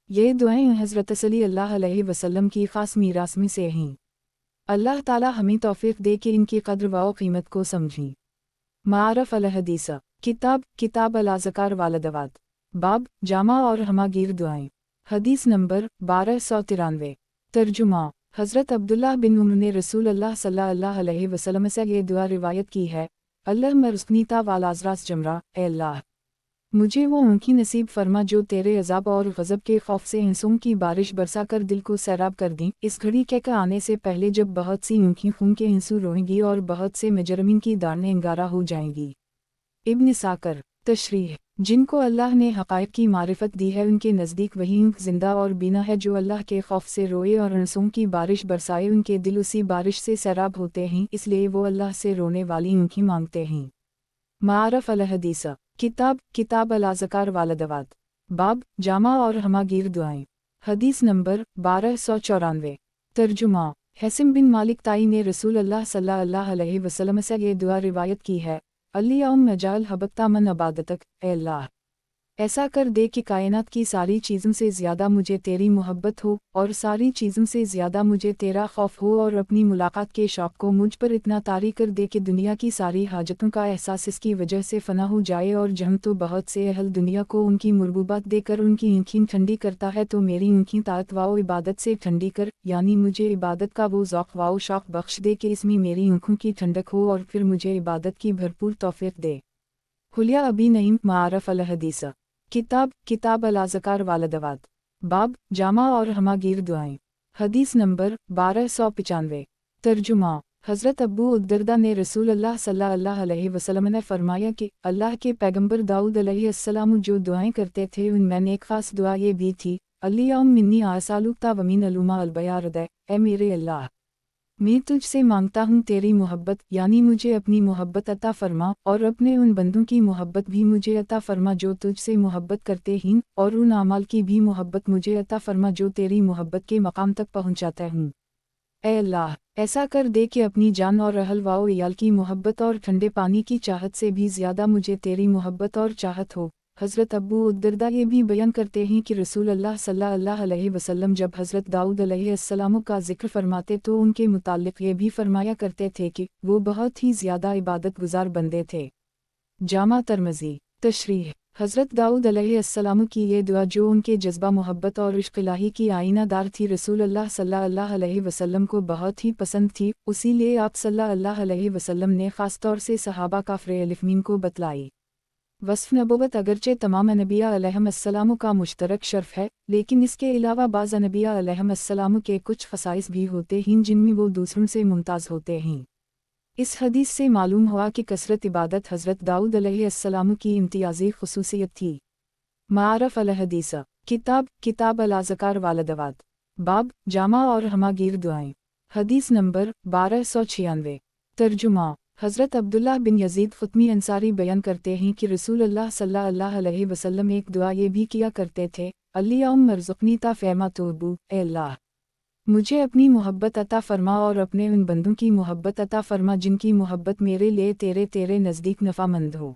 ये दुआएं हज़रत सल्लल्लाहु अलैहि वसल्लम की ख़ास मीरास में से हैं। अल्लाह ताला हमें तौफ़ीक़ दे कि इनकी कद्र व क़ीमत को समझें। मारफ अल हदीस किताब अल अज़कार वालदवात बाब जामा और हमागीर दुआएं। हदीस नंबर 1293। तर्जुमा। हज़रत अब्दुल्लाह बिन उमर ने रसूल अल्लाह सल्लल्लाहु अलैहि वसल्लम से ये दुआ रिवायत की है, अल्लाहुम्मा रुज़्क़नी वाल अज़रास जमरा, ए अल्लाह, मुझे वो ऊँखी नसीब फरमा जो तेरे अज़ाब और गज़ब के खौफ से इंसों की बारिश बरसा कर दिल को सैराब कर दी, इस घड़ी के आने से पहले जब बहुत सी ऊँखी खून के इंसू रोएंगी और बहुत से मुजरमीन की दाढ़ें अंगारा हो जाएंगी। इब्न साकर। तशरीह। जिनको अल्लाह ने हक़ाइक़ की मारिफत दी है उनके नज़दीक वही ऊँख ज़िंदा और बीना है जो अल्लाह के खौफ से रोए और आंसुओं की बारिश बरसाए, उनके दिल उसी बारिश से सैराब होते हैं, इसलिए वो अल्लाह से रोने वाली ऊँखी मांगते हैं। मारफ अल हदीस किताब अल अज़कार वालदवात बाब जामा और हमागीर दुआएं। हदीस नंबर 1294। तर्जुमा। हसीम बिन मालिक ताई ने रसूल अल्लाह सल्लल्लाहु अलैहि वसल्लम से ये दुआ रिवायत की है, अल्लियौम मजाल हबक्ता मन अबादतक, ए अल्लाह, ایسا کر دے کہ کائنات کی ساری چیزوں سے زیادہ مجھے تیری محبت ہو اور ساری چیزوں سے زیادہ مجھے تیرا خوف ہو، اور اپنی ملاقات کے شوق کو مجھ پر اتنا طاری کر دے کہ دنیا کی ساری حاجتوں کا احساس اس کی وجہ سے فنا ہو جائے، اور جہاں تو بہت سے اہل دنیا کو ان کی مرغوبات دے کر ان کی آنکھیں ٹھنڈی کرتا ہے، تو میری آنکھیں طاعت و عبادت سے ٹھنڈی کر، یعنی مجھے عبادت کا وہ ذوق و شوق بخش دے کہ اس میں میری آنکھوں کی ٹھنڈک ہو، اور پھر مجھے عبادت کی بھرپور توفیق دے۔ حلیہ ابی نعیم معارف الحدیث کتاب الاذکار والدعوات، باب جامع اور ہماگیر دعائیں، حدیث نمبر 1295۔ ترجمہ: حضرت ابو الدرداء نے رسول اللہ صلی اللہ علیہ وسلم نے فرمایا کہ اللہ کے پیغمبر داؤد علیہ السلام جو دعائیں کرتے تھے ان میں ایک خاص دعا یہ بھی تھی: اللہم منی اسألک ومن علوم البیارد، اے میرے اللہ، میں تجھ سے مانگتا ہوں تیری محبت، یعنی مجھے اپنی محبت عطا فرما، اور اپنے ان بندوں کی محبت بھی مجھے عطا فرما جو تجھ سے محبت کرتے ہیں، اور ان اعمال کی بھی محبت مجھے عطا فرما جو تیری محبت کے مقام تک پہنچاتا ہوں۔ اے اللہ، ایسا کر دے کہ اپنی جان اور اہل و عیال کی محبت اور ٹھنڈے پانی کی چاہت سے بھی زیادہ مجھے تیری محبت اور چاہت ہو۔ حضرت ابو الدرداء یہ بھی بیان کرتے ہیں کہ رسول اللہ صلی اللہ علیہ وسلم جب حضرت داؤد علیہ السلام کا ذکر فرماتے تو ان کے متعلق یہ بھی فرمایا کرتے تھے کہ وہ بہت ہی زیادہ عبادت گزار بندے تھے۔ جامع ترمذی۔ تشریح: حضرت داؤد علیہ السلام کی یہ دعا جو ان کے جذبہ محبت اور عشق الہی کی آئینہ دار تھی رسول اللہ صلی اللہ علیہ وسلم کو بہت ہی پسند تھی، اسی لیے آپ صلی اللہ علیہ وسلم نے خاص طور سے صحابہ کافر الفمین کو بتلائی۔ وصف نبوت اگرچہ تمام انبیاء علیہم السلام کا مشترک شرف ہے، لیکن اس کے علاوہ بعض انبیاء علیہم السلام کے کچھ خصائص بھی ہوتے ہیں جن میں وہ دوسروں سے ممتاز ہوتے ہیں۔ اس حدیث سے معلوم ہوا کہ کثرت عبادت حضرت داؤد علیہ السلام کی امتیازی خصوصیت تھی۔ معارف الحدیث کتاب الاذکار والدعوات، باب جامع اور ہماگیر دعائیں، حدیث نمبر 1296۔ ترجمہ: حضرت عبداللہ بن یزید ختمی انصاری بیان کرتے ہیں کہ رسول اللہ صلی اللہ علیہ وسلم ایک دعا یہ بھی کیا کرتے تھے: اللہم ارزقنی فیما تحب، اے اللہ، مجھے اپنی محبت عطا فرما اور اپنے ان بندوں کی محبت عطا فرما جن کی محبت میرے لیے تیرے نزدیک نفع مند ہو۔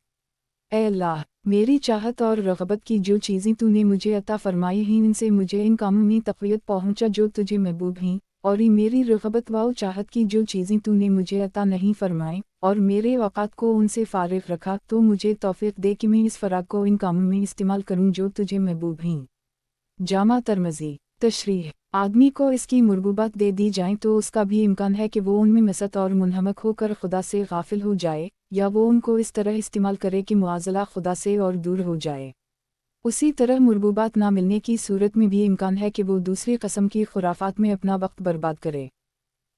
اے اللہ، میری چاہت اور رغبت کی جو چیزیں تو نے مجھے عطا فرمائی ہیں ان سے مجھے ان کاموں میں تقویت پہنچا جو تجھے محبوب ہیں، اور میری رغبت و چاہت کی جو چیزیں تو نے مجھے عطا نہیں فرمائیں، اور میرے اوقات کو ان سے فارغ رکھا، تو مجھے توفیق دے کہ میں اس فراغ کو ان کاموں میں استعمال کروں جو تجھے محبوب ہیں۔ جامع ترمذی۔ تشریح: آدمی کو اس کی مرغوبات دے دی جائیں تو اس کا بھی امکان ہے کہ وہ ان میں مست اور منہمک ہو کر خدا سے غافل ہو جائے، یا وہ ان کو اس طرح استعمال کرے کہ معزلہ خدا سے اور دور ہو جائے۔ اسی طرح مرغوبات نہ ملنے کی صورت میں بھی امکان ہے کہ وہ دوسری قسم کی خرافات میں اپنا وقت برباد کرے۔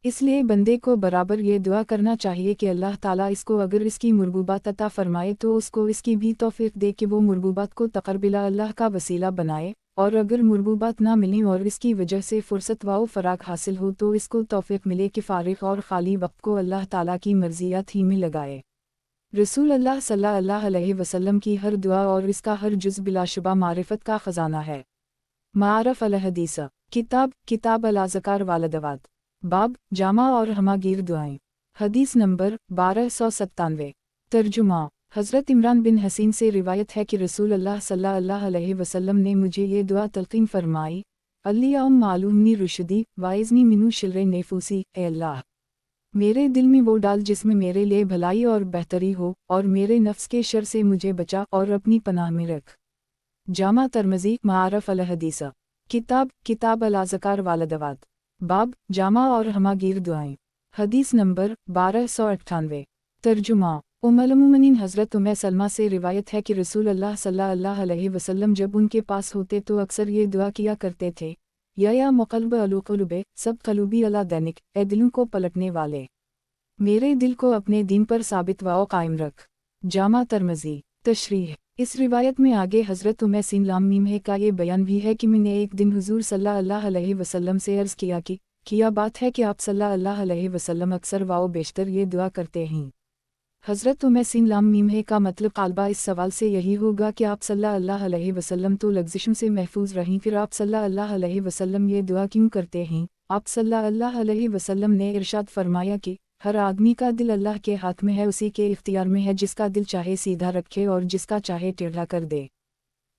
اس لیے بندے کو برابر یہ دعا کرنا چاہیے کہ اللہ تعالیٰ اس کو اگر اس کی مرغوبات عطا فرمائے تو اس کو اس کی بھی توفیق دے کہ وہ مرغوبات کو تقرب اللہ کا وسیلہ بنائے، اور اگر مرغوبات نہ ملیں اور اس کی وجہ سے فرصت و فراغ حاصل ہو تو اس کو توفیق ملے کہ فارغ اور خالی وقت کو اللہ تعالیٰ کی مرضیات ہی میں لگائے۔ رسول اللہ صلی اللہ علیہ وسلم کی ہر دعا اور اس کا ہر جز بلا شبہ معرفت کا خزانہ ہے۔ معارف الحدیث کتاب الاذکار والدعوات، باب جامع اور ہماگیر دعائیں، حدیث نمبر 1297۔ ترجمہ: حضرت عمران بن حسین سے روایت ہے کہ رسول اللہ صلی اللہ علیہ وسلم نے مجھے یہ دعا تلقین فرمائی: اللہم علمنی رشدی واعذنی من شر نفوسی، اے اللہ، میرے دل میں وہ ڈال جس میں میرے لیے بھلائی اور بہتری ہو، اور میرے نفس کے شر سے مجھے بچا اور اپنی پناہ میں رکھ۔ جامع ترمذی۔ معارف الحدیث کتاب الاذکار والدعوات، باب جامع اور ہماگیر دعائیں، حدیث نمبر 1298۔ ترجمہ: ام المومنین حضرت ام سلمہ سے روایت ہے کہ رسول اللہ صلی اللہ علیہ وسلم جب ان کے پاس ہوتے تو اکثر یہ دعا کیا کرتے تھے: یا مقلب القلوب سب قلوبی علی دینک، اے دلوں کو پلٹنے والے، میرے دل کو اپنے دین پر ثابت و قائم رکھ۔ جامع ترمذی۔ تشریح: اس روایت میں آگے حضرت ام سلمہ کا یہ بیان بھی ہے کہ میں نے ایک دن حضور صلی اللہ علیہ وسلم سے عرض کیا کہ کیا بات ہے کہ آپ صلی اللہ علیہ وسلم اکثر و بیشتر یہ دعا کرتے ہیں۔ حضرت ام سلمہ کا مطلب قالبہ اس سوال سے یہی ہوگا کہ آپ صلی اللہ علیہ وسلم تو لغزشوں سے محفوظ رہیں، پھر آپ صلی اللہ علیہ وسلم یہ دعا کیوں کرتے ہیں؟ آپ صلی اللہ علیہ وسلم نے ارشاد فرمایا کہ ہر آدمی کا دل اللہ کے ہاتھ میں ہے، اسی کے اختیار میں ہے، جس کا دل چاہے سیدھا رکھے اور جس کا چاہے ٹیڑھا کر دے۔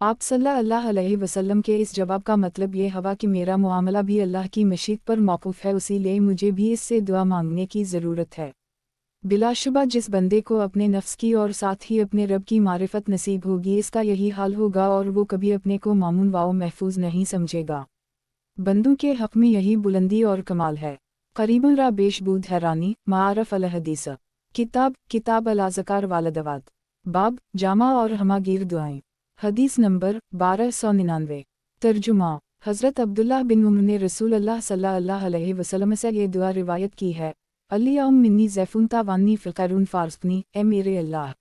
آپ صلی اللہ علیہ وسلم کے اس جواب کا مطلب یہ ہوا کہ میرا معاملہ بھی اللہ کی مشیت پر موقوف ہے، اسی لیے مجھے بھی اس سے دعا مانگنے کی ضرورت ہے۔ بلا شبہ جس بندے کو اپنے نفس کی اور ساتھ ہی اپنے رب کی معرفت نصیب ہوگی اس کا یہی حال ہوگا، اور وہ کبھی اپنے کو مامون و محفوظ نہیں سمجھے گا۔ بندوں کے حق میں یہی بلندی اور کمال ہے۔ قریباً را بیش بود حیرانی، معارف الحدیث، کتاب الاذکار والدعوات، باب جامع اور ہماگیر دعائیں، حدیث نمبر 1299۔ ترجمہ: حضرت عبداللہ بن عمر نے رسول اللہ صلی اللہ علیہ وسلم سے یہ دعا روایت کی ہے: اللہم منی ضعیفٌ تعاونی فی الخیر فارزقنی، اے میرے اللہ،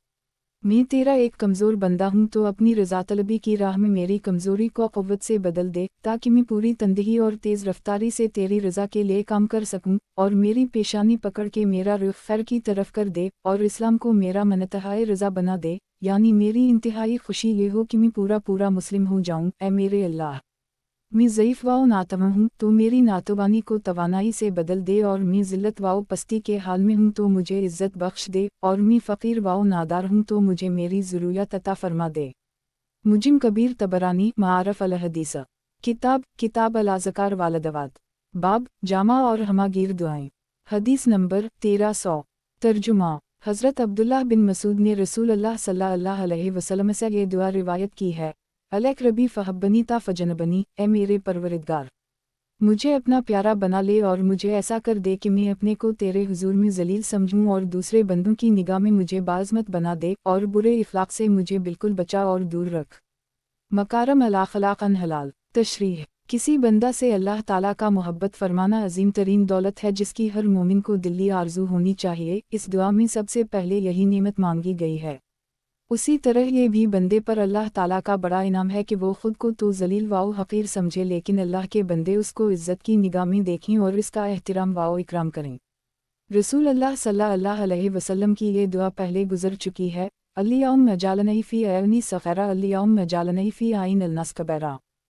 میں تیرا ایک کمزور بندہ ہوں تو اپنی رضا طلبی کی راہ میں میری کمزوری کو قوت سے بدل دے، تاکہ میں پوری تندہی اور تیز رفتاری سے تیری رضا کے لیے کام کر سکوں، اور میری پیشانی پکڑ کے میرا رخ خیر کی طرف کر دے، اور اسلام کو میرا منتہائی رضا بنا دے، یعنی میری انتہائی خوشی یہ ہو کہ میں پورا مسلم ہو جاؤں۔ اے میرے اللہ، میں ضعیف و ناتواں ہوں تو میری ناتوانی کو توانائی سے بدل دے، اور میں ذلت و پستی کے حال میں ہوں تو مجھے عزت بخش دے، اور میں فقیر و نادار ہوں تو مجھے میری ضروریات عطا فرما دے۔ مجم کبیر طبرانی، معارف الحدیث، کتاب الاذکار والدعوات، باب جامع اور ہماگیر دعائیں، حدیث نمبر 1300۔ ترجمہ: حضرت عبداللہ بن مسعود نے رسول اللہ صلی اللہ علیہ وسلم سے یہ دعا روایت کی ہے: الیک ربی فحبنی تا فجنبنی، اے میرے پروردگار، مجھے اپنا پیارا بنا لے اور مجھے ایسا کر دے کہ میں اپنے کو تیرے حضور میں ذلیل سمجھوں، اور دوسرے بندوں کی نگاہ میں مجھے باعظمت بنا دے، اور برے اخلاق سے مجھے بالکل بچا اور دور رکھ۔ مکارم الاخلاق ان حلال۔ تشریح: کسی بندہ سے اللہ تعالیٰ کا محبت فرمانا عظیم ترین دولت ہے جس کی ہر مومن کو دلی آرزو ہونی چاہیے۔ اس دعا میں سب سے پہلے یہی نعمت مانگی گئی ہے۔ اسی طرح یہ بھی بندے پر اللہ تعالیٰ کا بڑا انعام ہے کہ وہ خود کو تو ذلیل و حقیر سمجھے، لیکن اللہ کے بندے اس کو عزت کی نگاہ میں دیکھیں اور اس کا احترام و اکرام کریں۔ رسول اللہ صلی اللہ علیہ وسلم کی یہ دعا پہلے گزر چکی ہے: اللہم اجعلنی فی اعین صغیرہ، اللہم اجعلنی فی اعین الناس کبیرہ۔